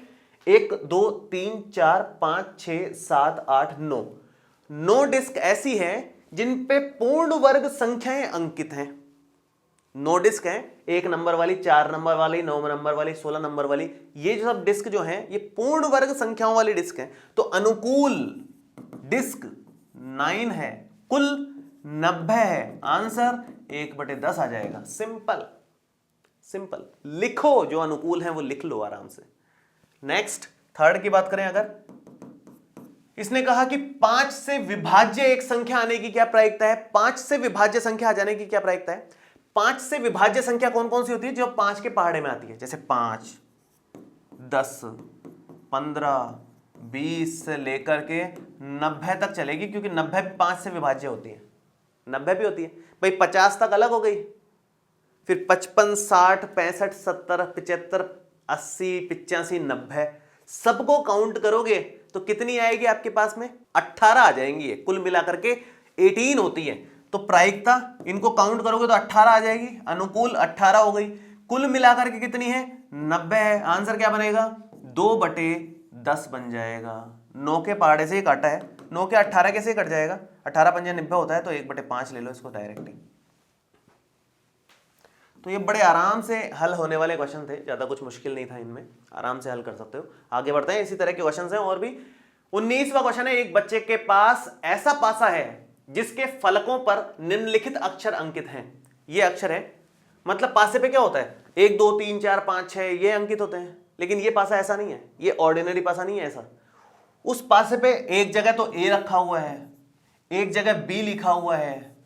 1 2 3 4 5 6 7 8 9, 9 डिस्क ऐसी हैं जिन पे पूर्ण वर्ग संख्याएं अंकित हैं। 9 डिस्क हैं, 1 नंबर वाली, 4 नंबर वाली, 9 नंबर वाली, 16 नंबर वाली, ये जो सब डिस्क जो हैं ये पूर्ण वर्ग संख्याओं वाली डिस्क हैं। तो अनुकूल डिस्क 9 है, कुल 90 है, आंसर 1/10 आ जाएगा। सिंपल सिंपल, लिखो जो अनुकूल है वो लिख लो आराम से। नेक्स्ट थर्ड की बात करें, अगर इसने कहा कि 5 से विभाज्य एक संख्या आने की क्या प्रायिकता है, 5 से विभाज्य संख्या आ जाने की क्या प्रायिकता है। 5 से विभाज्य संख्या कौन कौन सी होती है, जो 5 के पहाड़े में आती है, जैसे 5 10 15 20 से लेकर के 90 तक चलेगी, क्योंकि 90 5 से विभाज्य होती है, 90 भी होती है भाई। 50 तक अलग हो गई, फिर 55 60 65 70 75 80 85 90 सबको काउंट करोगे तो कितनी आएगी आपके पास में? 18 आ जाएंगी। ये कुल मिलाकर के 18 होती है। तो प्रायिकता इनको काउंट करोगे तो 18 आ जाएगी, अनुकूल 18 हो गई। कुल मिलाकर के कितनी है? 90 है। आंसर क्या बनेगा? 2/10 बन जाएगा। 9 के पहाड़े से ही काटा है, 9 के 18 कैसे कट जाएगा? 18 पंजे 90 होता है, तो 1/5 ले लो इसको डायरेक्टली। तो ये बड़े आराम से हल होने वाले क्वेश्चन थे, ज्यादा कुछ मुश्किल नहीं था इनमें, आराम से हल कर सकते हो। आगे बढ़ते हैं, इसी तरह के क्वेश्चन हैं और भी। 19वां क्वेश्चन है, एक बच्चे के पास ऐसा पासा है जिसके फलकों पर निम्नलिखित अक्षर अंकित हैं। ये अक्षर है, मतलब पासे पे क्या होता है? 1 2 3 4 5 6 ये अंकित होते हैं, लेकिन ये पासा ऐसा नहीं है, ये ऑर्डिनरी पासा नहीं है ऐसा। उस पासे पे एक जगह तो ए रखा हुआ है, एक जगह बी लिखा हुआ है,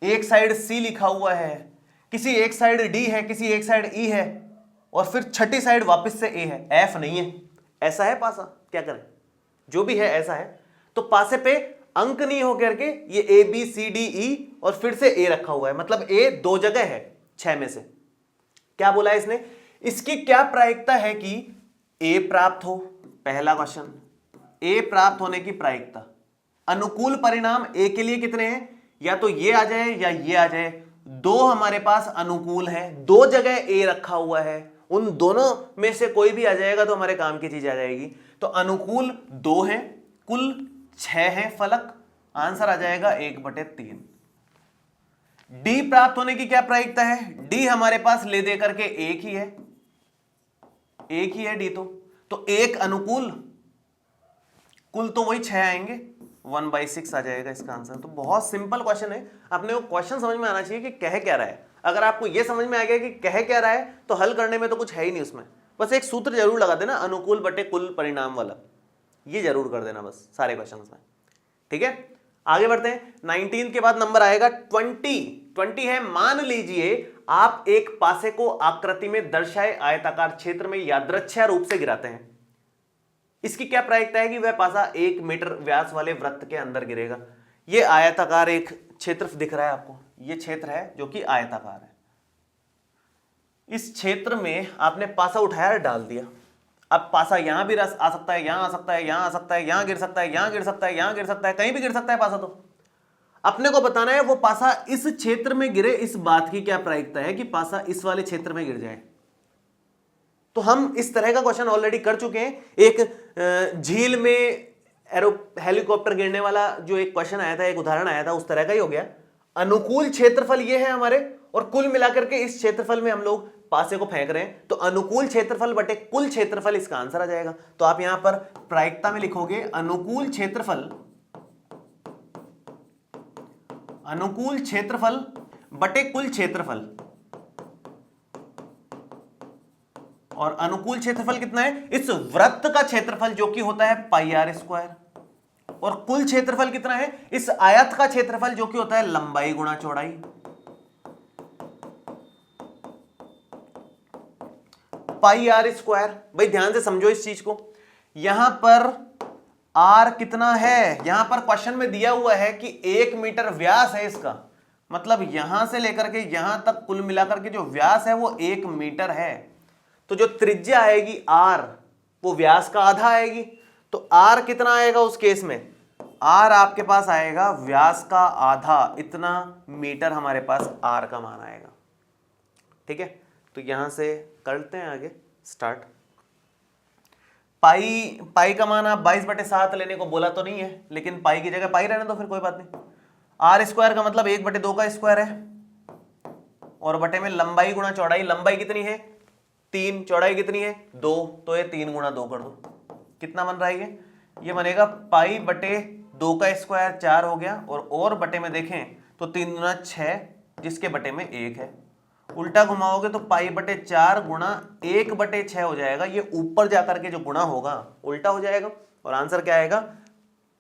एक साइड सी लिखा हुआ है, किसी एक साइड डी है, किसी एक साइड ई है, और फिर छठी साइड वापस से ए है, एफ नहीं है। ऐसा है पासा, क्या करें? जो भी है ऐसा है। तो पासे पे अंक नहीं हो करके ये A B C D E और फिर से ए रखा हुआ है, मतलब ए 2 जगह है 6 में से। क्या बोला है इसने? इसकी क्या प्रायिकता है कि ए प्राप्त हो? पहला क्वेश्चन, ए प्राप्त होने की प्रायिकता। अनुकूल परिणाम ए के लिए कितने हैं? या तो ये आ जाए या ये आ जाए। 2 हमारे पास अनुकूल है, 2 जगह ए रखा हुआ है, उन दोनों में से कोई भी आ जाएगा तो हमारे काम की चीज आ जाएगी। तो अनुकूल 2 है, कुल 6 है फलक, आंसर आ जाएगा 1/3। डी प्राप्त होने की क्या प्रायिकता है? डी हमारे पास ले दे करके एक ही है, एक ही है डी। तो एक अनुकूल, कुल तो वही 6 आएंगे, 1/6 आ जाएगा इसका आंसर। तो बहुत सिंपल क्वेश्चन है, अपने को क्वेश्चन समझ में आना चाहिए कि कह क्या रहा है। अगर आपको यह समझ में आ गया कि कह क्या रहा है तो हल करने में तो कुछ है ही नहीं उसमें। बस एक सूत्र जरूर लगा देना, अनुकूल बटे कुल परिणाम वाला, ये जरूर कर देना बस सारे क्वेश्चंस में। ठीक है, आगे बढ़ते हैं। 19 के बाद नंबर आएगा 20 है, मान लीजिए आप एक पासे को आकृति में दर्शाए आयताकार क्षेत्र में यादृच्छिक रूप से गिराते हैं। इसकी क्या प्रायिकता है कि वह पासा 1 मीटर व्यास वाले वृत्त के अंदर गिरेगा। यह आयताकार एक क्षेत्र दिख रहा है आपको, यह क्षेत्र है जो कि आयताकार है। इस क्षेत्र में आपने पासा उठाया, डाल दिया। अब पासा यहां भी आ सकता है, यहां आ सकता है, यहां आ सकता है, यहां गिर सकता है, यहां गिर सकता है, यहां गिर सकता है, कहीं भी गिर सकता है पासा। तो अपने को बताना है वो पासा इस क्षेत्र में गिरे, इस बात की क्या प्रायिकता है कि पासा इस वाले क्षेत्र में गिर जाए। तो हम इस तरह का क्वेश्चन ऑलरेडी कर चुके हैं। एक झील में हेलीकॉप्टर गिरने वाला जो एक क्वेश्चन आया था, एक उदाहरण आया था, उस तरह का ही हो गया। अनुकूल क्षेत्रफल ये है हमारे, और कुल मिलाकर के इस क्षेत्रफल में हम लोग पासे को फेंक रहे हैं। तो अनुकूल क्षेत्रफल बटे कुल क्षेत्रफल इसका आंसर आ जाएगा। तो आप यहां पर प्रायिकता में लिखोगे अनुकूल क्षेत्रफल, अनुकूल क्षेत्रफल बटे कुल क्षेत्रफल। और अनुकूल क्षेत्रफल कितना है? इस वृत्त का क्षेत्रफल जो कि होता है πr², और कुल क्षेत्रफल कितना है? इस आयत का क्षेत्रफल जो कि होता है लंबाई गुणा चौड़ाई। πr²। भाई ध्यान से समझो इस चीज को, यहां पर r कितना है? यहां पर क्वेश्चन में दिया हुआ है कि 1 मीटर व्यास है इसका, मतलब यहां से लेकर के यहां तक कुल मिलाकर के जो व्यास है वो 1 मीटर है। तो जो त्रिज्या आएगी r, वो व्यास का आधा आएगी। तो r कितना आएगा उस केस में? r आपके पास आएगा व्यास का आधा, इतना मीटर हमारे पास r का मान आएगा। ठीक है, तो यहां से करते हैं आगे स्टार्ट। पाई का मान आप 22/7 लेने को बोला तो नहीं है, लेकिन पाई की जगह पाई रहने दो, फिर कोई बात नहीं। r² का मतलब 1/2 का स्क्वायर है, और बटे में लंबाई गुणा चौड़ाई। लंबाई कितनी है? 3, चौड़ाई कितनी है? 2, तो ये 3 गुणा 2 कर दो। कितना बन रहा है ये बनेगा π/2 का स्क्वायर 4 हो गया, और बटे में देखें तो 3 गुना 6, जिसके बटे में 1 है। उल्टा घुमाओगे तो π/4 गुणा 1/6 हो जाएगा। ये ऊपर जाकर के जो गुणा होगा उल्टा हो जाएगा, और आंसर क्या आएगा?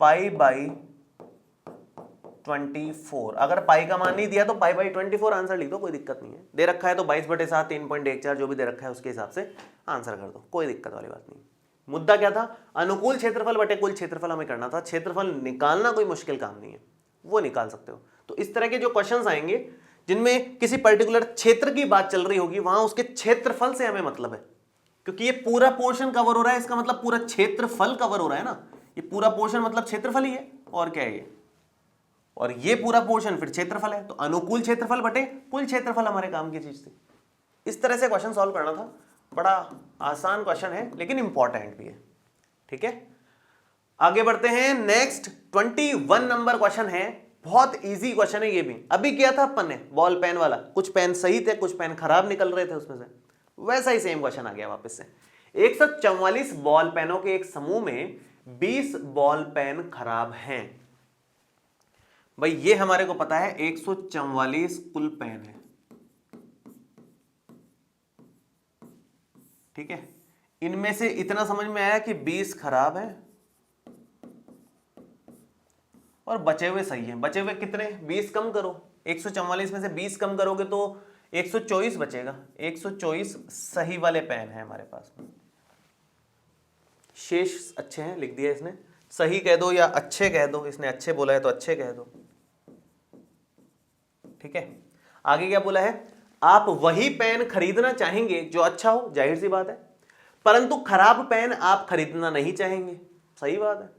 π/24। अगर पाई का मान नहीं दिया तो π/24 आंसर लिख दो, कोई दिक्कत नहीं है। दे रखा है तो 22/7 3.14 जो भी दे रखा है उसके हिसाब से आंसर कर दो, कोई दिक्कत वाली बात नहीं। मुद्दा क्या था? अनुकूल क्षेत्रफल बटे कुल क्षेत्रफल हमें करना था। क्षेत्रफल निकालना कोई मुश्किल काम नहीं है, वो निकाल सकते हो। तो इस तरह के जो क्वेश्चंस आएंगे जिनमें किसी पर्टिकुलर क्षेत्र की बात चल रही होगी, वहां उसके क्षेत्रफल से हमें मतलब है क्योंकि ये पूरा पोर्शन कवर हो रहा है, इसका मतलब पूरा क्षेत्रफल कवर हो रहा है ना, ये पूरा पोर्शन मतलब क्षेत्रफल ही है, और क्या है ये, और ये पूरा पोर्शन फिर क्षेत्रफल है, तो अनुकूल क्षेत्रफल बटे कुल क्षेत्रफल हमारे काम की चीज थी। इस तरह से क्वेश्चन सॉल्व करना था। बड़ा आसान क्वेश्चन है लेकिन इंपॉर्टेंट भी है। ठीक है, आगे बढ़ते हैं। नेक्स्ट 21 नंबर क्वेश्चन है, बहुत इजी क्वेश्चन है ये भी। अभी किया था अपन ने बॉल पेन वाला, कुछ पेन सही थे, कुछ पेन खराब निकल रहे थे उसमें से, वैसा ही सेम क्वेश्चन आ गया वापस से। 144 बॉल पेनों के एक समूह में 20 बॉल पेन खराब हैं। भाई ये हमारे को पता है 144 कुल पेन है, ठीक है। इनमें से इतना समझ में आया कि 20 खराब है और बचे हुए सही हैं। बचे हुए कितने, 20 कम करो, 144 में से 20 कम करोगे तो 124 बचेगा। 124 सही वाले पेन है हमारे पास में। शेष अच्छे हैं, लिख दिया इसने, सही कह दो या अच्छे कह दो, इसने अच्छे बोला है तो अच्छे कह दो। ठीक है, आगे क्या बोला है, आप वही पेन खरीदना चाहेंगे जो अच्छा हो, जाहिर सी बात है, परंतु खराब पेन आप खरीदना नहीं चाहेंगे, सही बात है।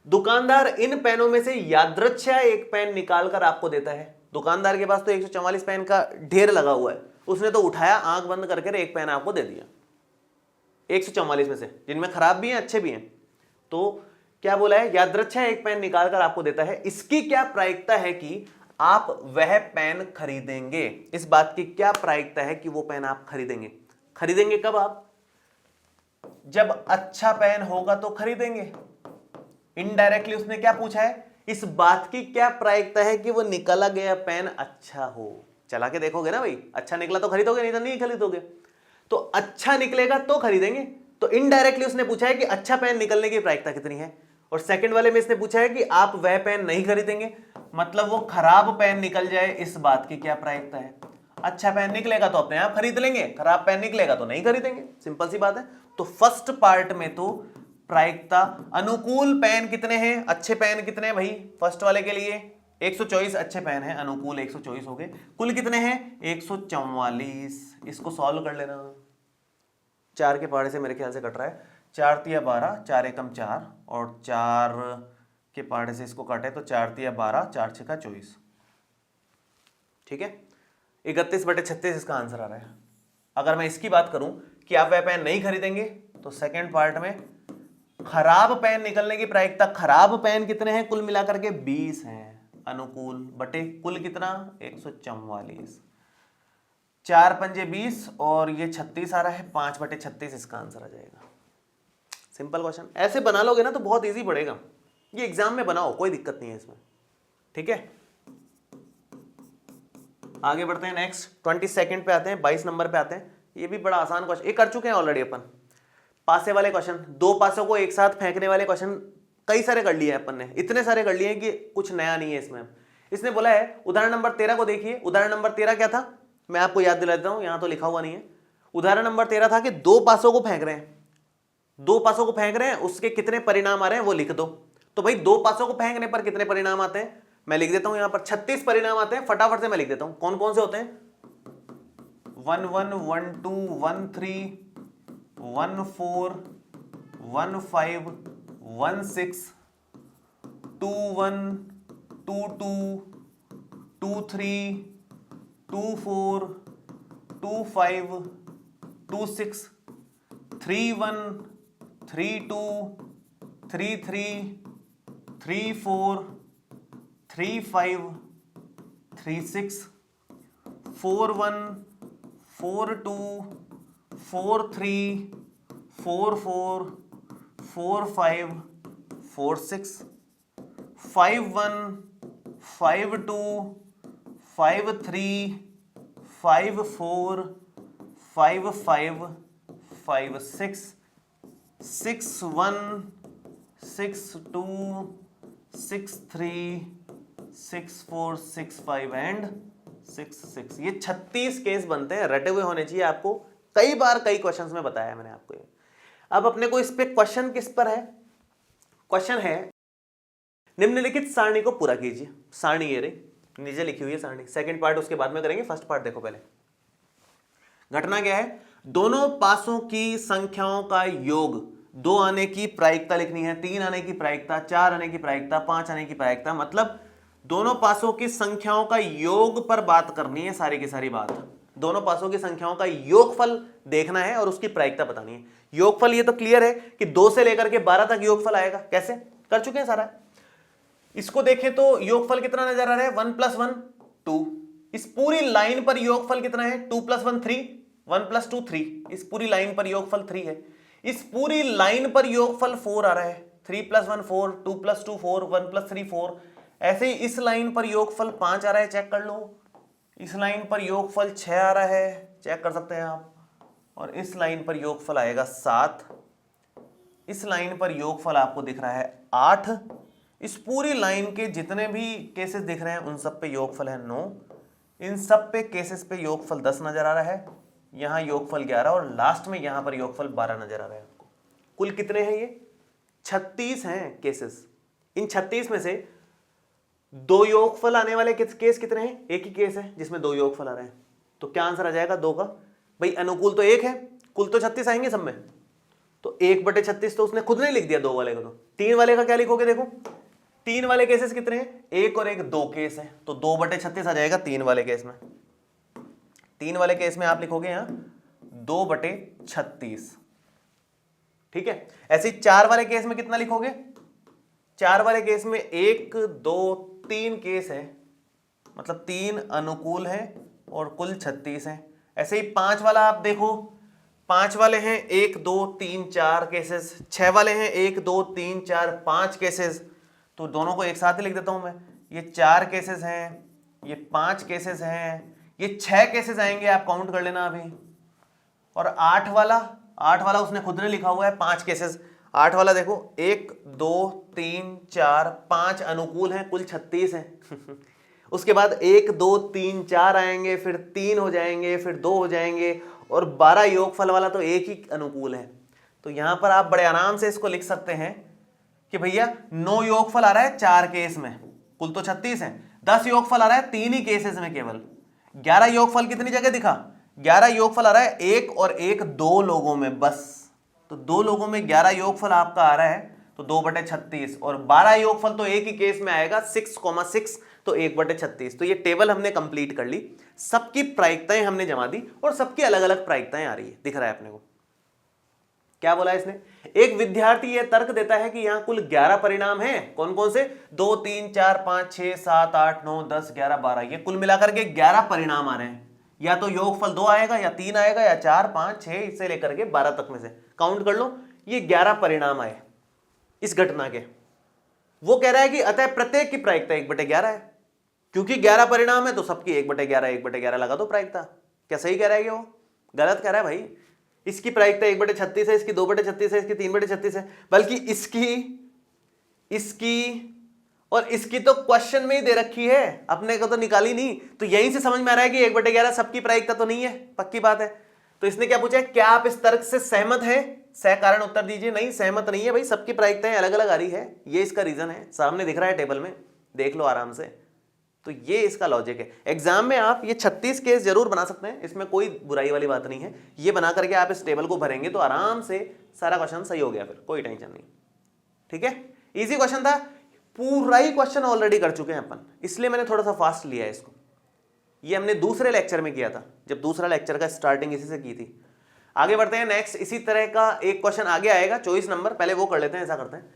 दुकानदार इन पेनों में से यादृच्छा एक पेन निकालकर आपको देता है। दुकानदार के पास तो 144 पेन का ढेर लगा हुआ है, उसने तो उठाया, आंख बंद करके एक पेन आपको दे दिया 144 में से, जिनमें खराब भी हैं अच्छे भी हैं। तो क्या बोला है, यादृच्छा एक पेन निकालकर आपको देता है, इसकी क्या प्रायिकता है कि आप वह पेन खरीदेंगे। इस बात की क्या प्रायिकता है कि वो पेन आप खरीदेंगे। खरीदेंगे कब आप, जब अच्छा पेन होगा तो खरीदेंगे। इनडायरेक्टली उसने क्या पूछा है, इस बात की क्या प्रायिकता है कि वो निकला गया पेन अच्छा हो। चला के देखोगे ना भाई, अच्छा निकला तो खरीदोगे, नहीं तो नहीं खरीदोगे। तो अच्छा निकलेगा तो खरीदेंगे। तो इनडायरेक्टली उसने पूछा है कि अच्छा पेन निकलने की प्रायिकता कितनी है, और सेकंड वाले में इसने पूछा है कि आप वह पेन नहीं खरीदेंगे, मतलब वो खराब पेन निकल जाए, इस बात की क्या प्रायिकता है। अच्छा पेन निकलेगा तो अपने आप खरीद लेंगे, खराब पेन निकलेगा तो नहीं खरीदेंगे, सिंपल सी बात है। तो फर्स्ट पार्ट में तो प्रायिकता, अनुकूल पेन कितने हैं, अच्छे पेन कितने हैं भाई, फर्स्ट वाले के लिए 124 अच्छे पेन हैं, अनुकूल 124 हो गए। कुल कितने हैं 144। इसको सॉल्व कर लेना, 4 के पहाड़े से मेरे ख्याल से कट रहा है, 4 तिया 12, 4 एकम 4, और 4 के पहाड़े से इसको काटे तो 4 तिया 12, 4 छक्का 24। ठीक है, 31/36 इसका आंसर आ रहा है। अगर मैं इसकी बात करूं कि आप वह पेन नहीं खरीदेंगे, तो सेकंड पार्ट में खराब पेन निकलने की प्रायिकता, खराब पेन कितने हैं कुल मिलाकर के 20 हैं, अनुकूल बटे कुल कितना 144, 4 पंजे 20 और ये 36 आ रहा है, 5/36 इसका आंसर आ जाएगा। सिंपल क्वेश्चन, ऐसे बना लोगे ना तो बहुत इजी पड़ेगा। ये एग्जाम में बनाओ, कोई दिक्कत नहीं है इसमें। ठीक है, आगे बढ़ते हैं। नेक्स्ट 22 पे आते हैं, 22 नंबर पे आते हैं। ये भी बड़ा आसान क्वेश्चन, ये कर चुके हैं ऑलरेडी अपन। पासे वाले क्वेश्चन, दो पासों को एक साथ फेंकने वाले क्वेश्चन कई सारे कर लिए अपन ने, इतने सारे कर लिए कि कुछ नया नहीं है इसमें। इसने बोला है उदाहरण नंबर 13 को देखिए। उदाहरण नंबर 13 क्या था, मैं आपको याद दिला देता हूं, यहां तो लिखा हुआ नहीं है। उदाहरण नंबर 13 था कि दो पासों को फेंक रहे हैं, दो पासों को फेंक रहे हैं, उसके कितने परिणाम आ रहे हैं वो लिख दो। तो भाई दो पासों को फेंकने पर कितने परिणाम आते हैं, मैं लिख देता हूं यहां पर 36 परिणाम आते हैं। फटाफट से मैं लिख देता हूं कौन कौन से होते हैं। 1 1 1 2 1 3 1 4 1 5 1 6 2 1 2 2 2 3 2 4 2 5 2 6 3 1 3 2 3 3 3 4 3 5 3 6 4 1 4 2 4 3 4 4 4 5 4 6 5 1 5 2 5 3 5 4 5 5 5 6 6 1 6 2 6 3 6 4 6 5 एंड 6 6। ये 36 केस बनते हैं, रटे हुए होने चाहिए आपको। कई बार कई क्वेश्चंस में बताया मैंने आपको ये। अब अपने को इस पे क्वेश्चन किस पर है, क्वेश्चन है निम्नलिखित सारणी को पूरा कीजिए। सारणी ये रही, नीचे लिखी हुई है सारणी। सेकंड पार्ट उसके बाद में करेंगे, फर्स्ट पार्ट देखो पहले। घटना क्या है, दोनों पासों की संख्याओं का योग, 2 आने की प्रायिकता लिखनी है, 3 आने की प्रायिकता, 4 आने की प्रायिकता, 5 आने की प्रायिकता, मतलब दोनों पासों की संख्याओं का योग पर बात करनी है सारी की सारी बात। दोनों पासों की संख्याओं का योगफल देखना है और उसकी प्रायिकता बतानी है। योगफल ये तो क्लियर है कि 2 से लेकर के 12 तक योगफल आएगा, कैसे कर चुके हैं सारा। इसको देखें तो योगफल कितना नजर आ रहा है, 1 + 1 2। इस पूरी लाइन पर योगफल कितना है, 2 + 1 3, 1 + 2 3। इस पूरी लाइन पर योगफल 3 है। इस पूरी लाइन पर योगफल 4 आ रहा है, 3 + 1 4, 2 + 2 4, 1 + 3 4। ऐसे ही इस लाइन पर योगफल 5 आ रहा है, चेक कर लो। इस लाइन पर योगफल 6 आ रहा है, चेक कर सकते हैं आप। और इस लाइन पर योगफल आएगा 7। इस लाइन पर योगफल आपको दिख रहा है 8। इस पूरी लाइन के जितने भी केसेस दिख रहे हैं उन सब पे योगफल है 9। इन सब पे केसेस पे योगफल 10 नजर आ रहा है, यहां योगफल 11 और लास्ट में यहां पर योगफल 12 नजर आ रहा है आपको। कुल कितने हैं ये, 36 हैं केसेस। इन 36 में से 2 योगफल आने वाले केस कितने हैं, एक ही केस है जिसमें 2 योगफल आ रहे हैं। तो क्या आंसर आ जाएगा 2 का। भाई अनुकूल तो 1 है, कुल तो 36 आएंगे सब में, तो 1/36 तो उसने खुद नहीं लिख दिया 2 वाले को। तो 3 वाले का क्या लिखोगे, देखो 3 वाले केसेस कितने हैं, 1 और 1 2 केस है, तो 2/36 आ जाएगा 3 वाले केस में। 3 वाले केस में आप लिखोगे यहां 2/36, ठीक है। ऐसे 4 वाले केस में कितना लिखोगे, 4 वाले केस में 1 2 3 केस है, मतलब 3 अनुकूल है और कुल 36 है। ऐसे ही 5 वाला आप देखो, 5 वाले हैं 1 2 3 4 केसेस, 6 वाले हैं 1 2 3 4 5 केसेस, तो दोनों को एक साथ ही लिख देता हूं मैं। ये 4 केसेस हैं, ये 5 केसेस हैं, ये 6 केसेस आएंगे, आप काउंट कर लेना अभी। और 8 वाला उसने खुद ने लिखा हुआ है 5 केसेस। 8 वाला देखो 1 2 3 4 5 अनुकूल हैं, कुल 36 हैं। उसके बाद 1 2 3 4 आएंगे, फिर 3 हो जाएंगे, फिर 2 हो जाएंगे, और 12 योगफल वाला तो एक ही अनुकूल है। तो यहां पर आप बड़े आराम से इसको लिख सकते हैं कि भैया 9 योगफल आ रहा है 4 केस में, कुल तो 36 है। 10 योगफल आ रहा है 3 ही केसेस में केवल। 11 योगफल कितनी जगह दिखा, 11 योगफल आ रहा है 1 और 1 2 लोगों में बस। तो 2 लोगों में 11 योगफल आपका आ रहा है, तो 2/36। और 12 योगफल तो एक ही केस में आएगा 6,6, तो 1/36। तो ये टेबल हमने कंप्लीट कर ली, सबकी प्रायिकताएं हमने जमा दी और सबकी अलग अलग प्रायिकताएं आ रही है, दिख रहा है अपने को। क्या बोला इसने, एक विद्यार्थी यह तर्क देता है कि यहां कुल 11 परिणाम हैं। कौन कौन से, 2 3 4 5 6 7 8 9 10 11 12, ये कुल मिलाकर के 11 परिणाम आ रहे हैं। या तो योगफल 2 आएगा, या 3 आएगा, या 4 5 6 इससे लेकर के 12 तक में से काउंट कर लो, ये 11 परिणाम आए इस घटना के। वो कह रहा है कि अतः प्रत्येक की प्रायिकता 1/11 है, क्योंकि 11 परिणाम है तो सबकी 1/11 1/11 लगा दो प्रायिकता। क्या सही कह रहा है कि वो गलत कह रहा है भाई, इसकी प्रायिकता 1/36 है, इसकी 2/36 है, इसकी 3/36 है, बल्कि इसकी और इसकी तो क्वेश्चन में ही दे रखी है, अपने को तो निकाली नहीं। तो यहीं से समझ में आ रहा है कि 1/11 सबकी प्रायिकता तो नहीं है, पक्की बात है। तो इसने क्या पूछा है, क्या आप इस तर्क से सहमत हैं, सकारण उत्तर दीजिए। नहीं, सहमत नहीं है भाई, सबकी प्रायिकताएं अलग अलग आ रही है, ये इसका रीजन है, सामने दिख रहा है टेबल में, देख लो आराम से। तो ये इसका लॉजिक है। एग्जाम में आप ये 36 केस जरूर बना सकते हैं, इसमें कोई बुराई वाली बात नहीं है। ये बना करके आप इस टेबल को भरेंगे तो आराम से सारा क्वेश्चन सही हो गया, फिर कोई टेंशन नहीं, ठीक है। इजी क्वेश्चन था, पूरा ही क्वेश्चन ऑलरेडी कर चुके हैं अपन, इसलिए मैंने थोड़ा सा फास्ट लिया है इसको। ये हमने दूसरे लेक्चर में किया था, जब दूसरा लेक्चर का स्टार्टिंग इसी से की थी। आगे बढ़ते हैं नेक्स्ट, इसी तरह का एक क्वेश्चन आगे आएगा 24 नंबर, पहले वो कर लेते हैं। ऐसा करते हैं,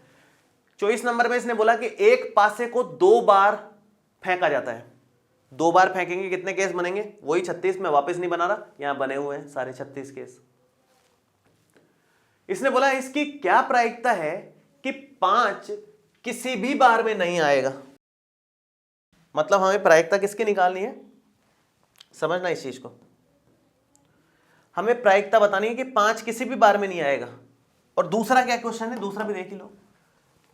24 नंबर में इसने बोला कि एक पासे को 2 बार फेंका जाता है, 2 बार फेंकेंगे कितने केस बनेंगे, वही 36 में वापस नहीं बना रहा, यहां बने हुए हैं सारे 36 केस। इसने बोला इसकी क्या प्रायिकता है कि 5 किसी भी बार में नहीं आएगा। मतलब हमें प्रायिकता किसकी निकालनी है, समझना इस चीज को। हमें प्रायिकता बतानी है कि 5 किसी भी बार में नहीं आएगा। और दूसरा क्या क्वेश्चन है, दूसरा भी देख ही लो,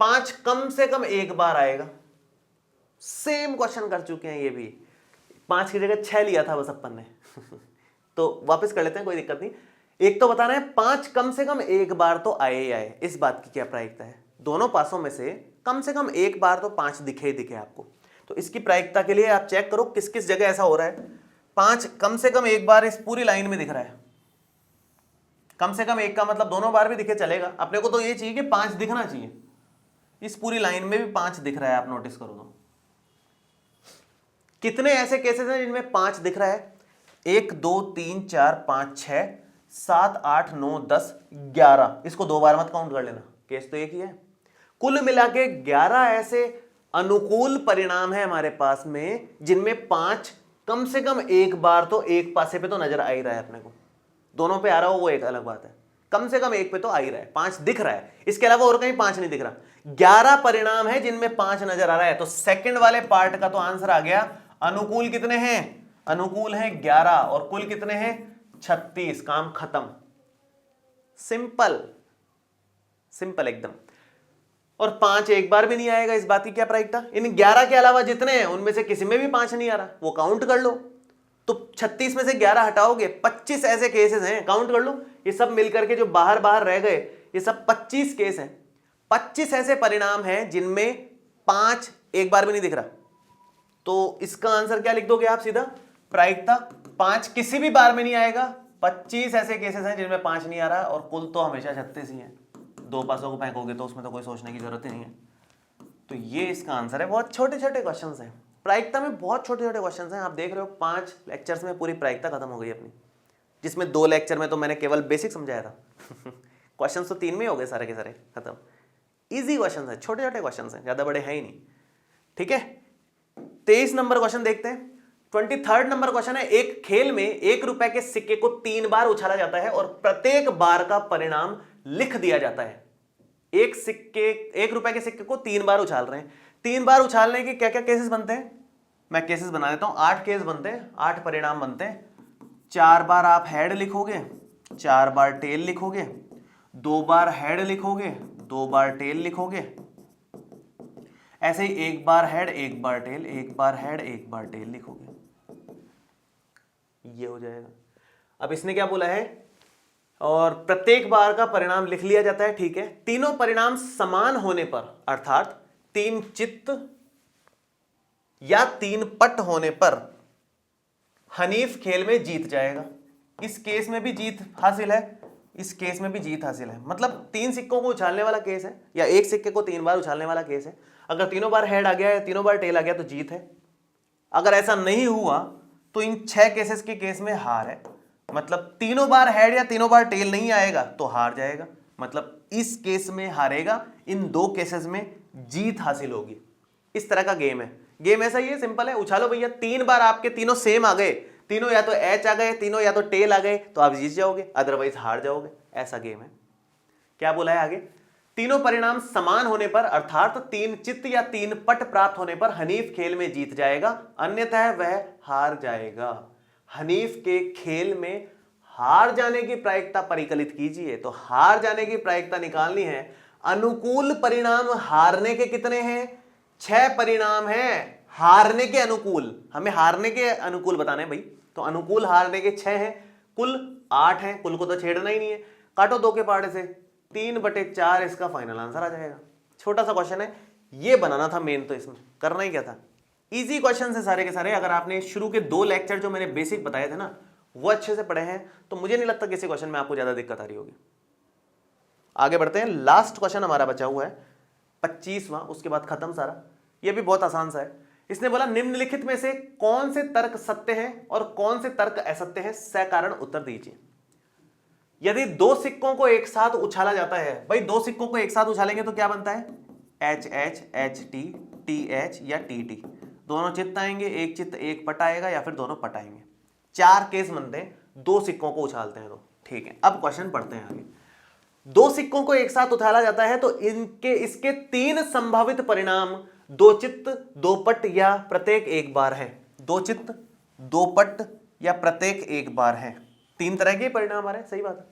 5 कम से कम एक बार आएगा। सेम क्वेश्चन कर चुके हैं ये भी, 5 की जगह 6 लिया था बस अपन ने। तो वापस कर लेते हैं, कोई दिक्कत नहीं। एक तो बताना है 5 कम से कम एक बार तो आए ही आए, इस बात की क्या प्रायिकता है। दोनों पासों में से कम से कम एक बार तो 5 दिखे ही दिखे आपको। तो इसकी प्रायिकता के लिए आप चेक करो किस किस जगह ऐसा हो रहा है। 5 कम से कम एक बार इस पूरी लाइन में दिख रहा है, कम से कम 1 का मतलब दोनों बार भी दिखे चलेगा। अपने को तो ये चाहिए कि 5 दिखना चाहिए। इस पूरी लाइन में भी 5 दिख रहा है, आप नोटिस करो तो। कितने ऐसे केसेस हैं जिनमें 5 दिख रहा है? 1 2 3 4 5 6 7 8 9 10 11। इसको 2 बार मत काउंट कर लेना, केस तो एक ही है। कुल मिला के 11 ऐसे अनुकूल परिणाम है हमारे पास में जिनमें 5 कम से कम 1 बार तो एक पासे पे तो नजर आ ही रहा है अपने को। दोनों पे आ रहा हो वो एक अलग बात है, कम से कम एक पे तो आ ही रहा है, 5 दिख रहा है। इसके अलावा और कहीं 5 नहीं दिख रहा। 11 परिणाम है जिनमें 5 नजर आ रहा है। तो सेकंड वाले पार्ट का तो आंसर आ गया। अनुकूल कितने हैं? अनुकूल हैं 11 और कुल कितने हैं? 36। काम खत्म। सिंपल, सिंपल एकदम। और 5 एक बार भी नहीं आएगा, इस बात की क्या प्रायिकता? इन 11 के अलावा जितने हैं उनमें से किसी में भी 5 नहीं आ रहा, वो काउंट कर लो। तो 36 में से 11 हटाओगे, 25 ऐसे केसेस हैं, काउंट कर लो। ये सब मिलकर के जो बाहर बाहर रह गए, ये सब 25 केस हैं। 25 ऐसे परिणाम हैं जिनमें 5 एक बार भी नहीं दिख रहा। तो इसका आंसर क्या लिख दोगे आप सीधा? प्रायिकता 5 किसी भी बार में नहीं आएगा। 25 ऐसे केसेस हैं जिनमें 5 नहीं आ रहा और कुल तो हमेशा 36 ही है। 2 पासों को फेंकोगे तो उसमें तो कोई सोचने की जरूरत ही नहीं है। तो ये इसका आंसर है। बहुत छोटे छोटे क्वेश्चन हैं प्रायिकता में, बहुत छोटे छोटे क्वेश्चन हैं। आप देख रहे हो 5 लेक्चर्स में पूरी प्रायिकता खत्म हो गई अपनी, जिसमें 2 लेक्चर में तो मैंने केवल बेसिक समझाया था। क्वेश्चन तो 3 में हो गए सारे के सारे खत्म। इजी क्वेश्चन है, छोटे छोटे क्वेश्चन हैं, ज्यादा बड़े हैं ही नहीं। ठीक है, 23 नंबर क्वेश्चन देखते हैं। 23rd नंबर क्वेश्चन है, एक खेल में 1 रुपए के सिक्के को 3 बार उछाला जाता है और प्रत्येक बार का परिणाम लिख दिया जाता है। एक रुपए के सिक्के को 3 बार उछाल रहे हैं। 3 बार उछालने के क्या क्या केसेस बनते हैं? मैं केसेस बना देता हूं। 8 केस बनते हैं, 8 परिणाम बनते हैं। 4 बार आप हेड लिखोगे, 4 बार टेल लिखोगे, 2 बार हेड लिखोगे, 2 बार टेल लिखोगे, ऐसे ही 1 बार हेड 1 बार टेल, 1 बार हेड 1 बार टेल लिखोगे। ये हो जाएगा। अब इसने क्या बोला है? और प्रत्येक बार का परिणाम लिख लिया जाता है। ठीक है, तीनों परिणाम समान होने पर, अर्थात 3 चित्त या 3 पट होने पर हनीफ खेल में जीत जाएगा। इस केस में भी जीत हासिल है, इस केस में भी जीत हासिल है। मतलब 3 सिक्कों को उछालने वाला केस है या 1 सिक्के को 3 बार उछालने वाला केस है। अगर तीनों बार हेड आ गया या तीनों बार टेल आ गया तो जीत है। अगर ऐसा नहीं हुआ तो इन 6 केसेस के केस में हार है। मतलब तीनों बार हेड या तीनों बार टेल नहीं आएगा तो हार जाएगा। मतलब इस केस में हारेगा, इन 2 केसेस में जीत हासिल होगी। इस तरह का गेम है। गेम ऐसा ही है, सिंपल है। उछालो भैया, 3 बार आपके तीनों सेम आ गए, तीनों या तो एच आ गए, तीनों या तो टेल आ गए, तो आप जीत जाओगे, अदरवाइज हार जाओगे। ऐसा गेम है। क्या बोला है आगे? तीनों परिणाम समान होने पर, अर्थात 3 चित्त या 3 पट प्राप्त होने पर हनीफ खेल में जीत जाएगा, अन्यथा वह हार जाएगा। हनीफ के खेल में हार जाने की प्रायिकता परिकलित कीजिए। तो हार जाने की प्रायिकता निकालनी है। अनुकूल परिणाम हारने के कितने हैं? 6 परिणाम हैं हारने के अनुकूल। हमें हारने के अनुकूल बताने हैं भाई। तो अनुकूल हारने के 6 हैं, कुल 8 हैं। कुल को तो छेड़ना ही नहीं है। काटो 2 के पार्ट से, 3/4 इसका फाइनल आंसर आ जाएगा। छोटा सा क्वेश्चन है, ये बनाना था मेन। तो इसमें करना ही क्या था? इजी क्वेश्चन है सारे के सारे। अगर आपने शुरू के 2 लेक्चर जो मैंने बेसिक बताए थे ना, वो अच्छे से पढ़े हैं तो मुझे नहीं लगता किसी क्वेश्चन में आपको ज्यादा दिक्कत आ रही होगी। आगे बढ़ते हैं। लास्ट क्वेश्चन हमारा बचा हुआ है 25वां, उसके बाद खत्म सारा। ये भी बहुत आसान सा है। इसने बोला निम्नलिखित में से कौन से तर्क सत्य हैं और कौन से तर्क असत्य हैं, सकारण उत्तर दीजिए। यदि 2 सिक्कों को एक साथ उछाला जाता है, भाई 2 सिक्कों को एक साथ उछालेंगे तो क्या बनता है? HH, HT, TH या TT। दोनों चित्त आएंगे, एक चित्त एक पट आएगा या फिर दोनों पट आएंगे। 4 केस बनते हैं 2 सिक्कों को उछालते हैं तो। ठीक है, अब क्वेश्चन पढ़ते हैं आगे। 2 सिक्कों को एक साथ उछाला जाता है तो इसके 3 संभावित परिणाम 2 चित्त 2 पट या प्रत्येक एक बार है। 2 चित्त 2 पट या प्रत्येक एक बार है। 3 तरह के परिणाम आ रहे हैं, सही बात है।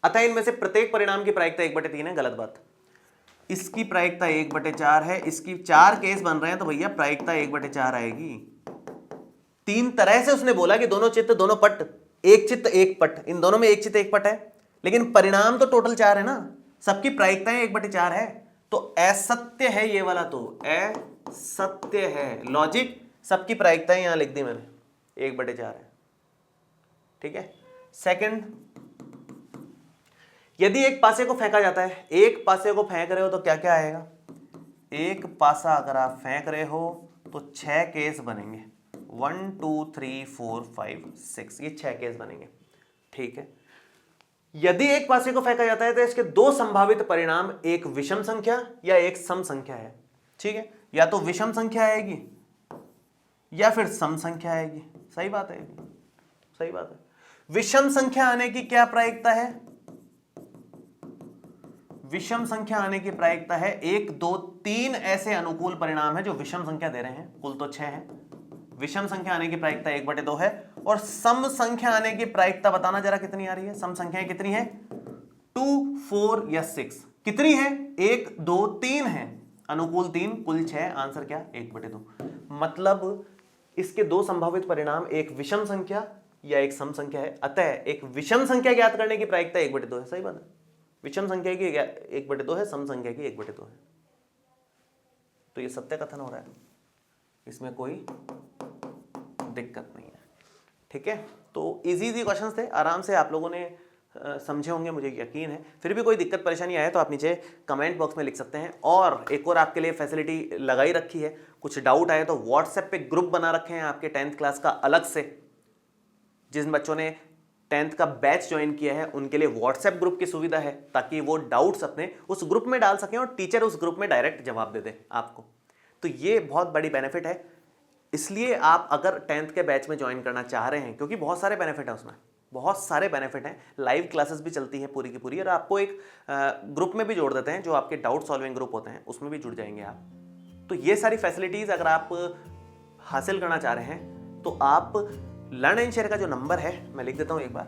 अतः इनमें से प्रत्येक परिणाम की प्रायिकता 1/3 है, गलत बात। इसकी प्रायिकता 1/4 है। इसकी 4 केस बन रहे हैं तो भैया प्रायिकता 1/4 आएगी। 3 तरह से उसने बोला कि दोनों चित्त दोनों पट, एक चित्त एक पट, इन दोनों में एक चित्त एक पट है, लेकिन परिणाम तो टोटल 4 है ना। सबकी प्रायिकताएं 1/4 है। तो असत्य है ये वाला, तो असत्य है। लॉजिक, सबकी प्रायिकताएं यहां लिख दी मैंने, 1/4 है। ठीक है। सेकंड, यदि एक पासे को फेंका जाता है, एक पासे को फेंक रहे हो तो क्या क्या आएगा, एक पासा अगर आप फेंक रहे हो तो 6 केस बनेंगे, 1 2 3 4 5 6, ये 6 केस बनेंगे। ठीक है, यदि एक पासे को फेंका जाता है तो इसके दो संभावित परिणाम, एक विषम संख्या या एक सम संख्या है। ठीक है, या तो विषम संख्या आएगी या फिर सम संख्या आएगी। सही बात है, सही बात है। विषम संख्या आने की क्या प्रायिकता है, विषम संख्या आने की प्रायिकता है 1 2 3 ऐसे अनुकूल परिणाम है जो विषम संख्या दे रहे हैं, कुल तो 6 है। विषम संख्या आने की प्रायिकता 1/2 है। और सम संख्या आने की प्रायिकता बताना जरा कितनी आ रही है, सम संख्याएं कितनी है, 2 4 या 6, कितनी है, 1 2 3 है, अनुकूल 3, कुल 6, आंसर क्या, 1/2। मतलब इसके दो संभावित परिणाम, एक विषम संख्या या एक सम संख्या है। अतः एक विषम संख्या ज्ञात करने की प्रायिकता 1/2 है। सही बात है, विषम संख्या की 1/2 है, सम संख्या की 1/2 है। तो ये सत्य कथन हो रहा है, इसमें कोई दिक्कत नहीं है। ठीक है, तो इजी क्वेश्चंस थे, आराम से आप लोगों ने समझे होंगे, मुझे यकीन है। फिर भी कोई दिक्कत परेशानी आए तो आप नीचे कमेंट बॉक्स में लिख सकते हैं। और एक और आपके लिए फैसिलिटी लगाई रखी है, कुछ डाउट आए तो व्हाट्सएप पे ग्रुप बना रखे हैं आपके 10th क्लास का अलग से। जिन बच्चों ने 10th का बैच ज्वाइन किया है उनके लिए व्हाट्सएप ग्रुप की सुविधा है, ताकि वो डाउट्स अपने उस ग्रुप में डाल सकें और टीचर उस ग्रुप में डायरेक्ट जवाब दे दे आपको। तो ये बहुत बड़ी बेनिफिट है, इसलिए आप अगर 10th के बैच में ज्वाइन करना चाह रहे हैं, क्योंकि बहुत सारे बेनिफिट है उसमें, बहुत सारे बेनिफिट हैं। लाइव क्लासेस भी चलती हैं पूरी की पूरी, और आपको एक ग्रुप में भी जोड़ देते हैं, जो आपके डाउट सॉल्विंग ग्रुप होते हैं, उसमें भी जुड़ जाएंगे आप। तो ये सारी फैसिलिटीज़ अगर आप हासिल करना चाह रहे हैं तो आप लर्न एंड शेयर का जो नंबर है मैं लिख देता हूँ एक बार,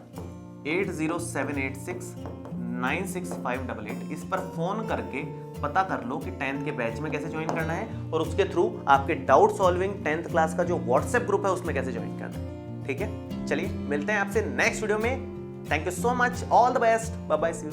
8078696588, इस पर फोन करके पता कर लो कि 10th के बैच में कैसे ज्वाइन करना है, और उसके थ्रू आपके डाउट सॉल्विंग 10th क्लास का जो व्हाट्सएप ग्रुप है उसमें कैसे ज्वाइन करना है। ठीक है, चलिए मिलते हैं आपसे नेक्स्ट वीडियो में। Thank you so much, all the best, bye bye, see you.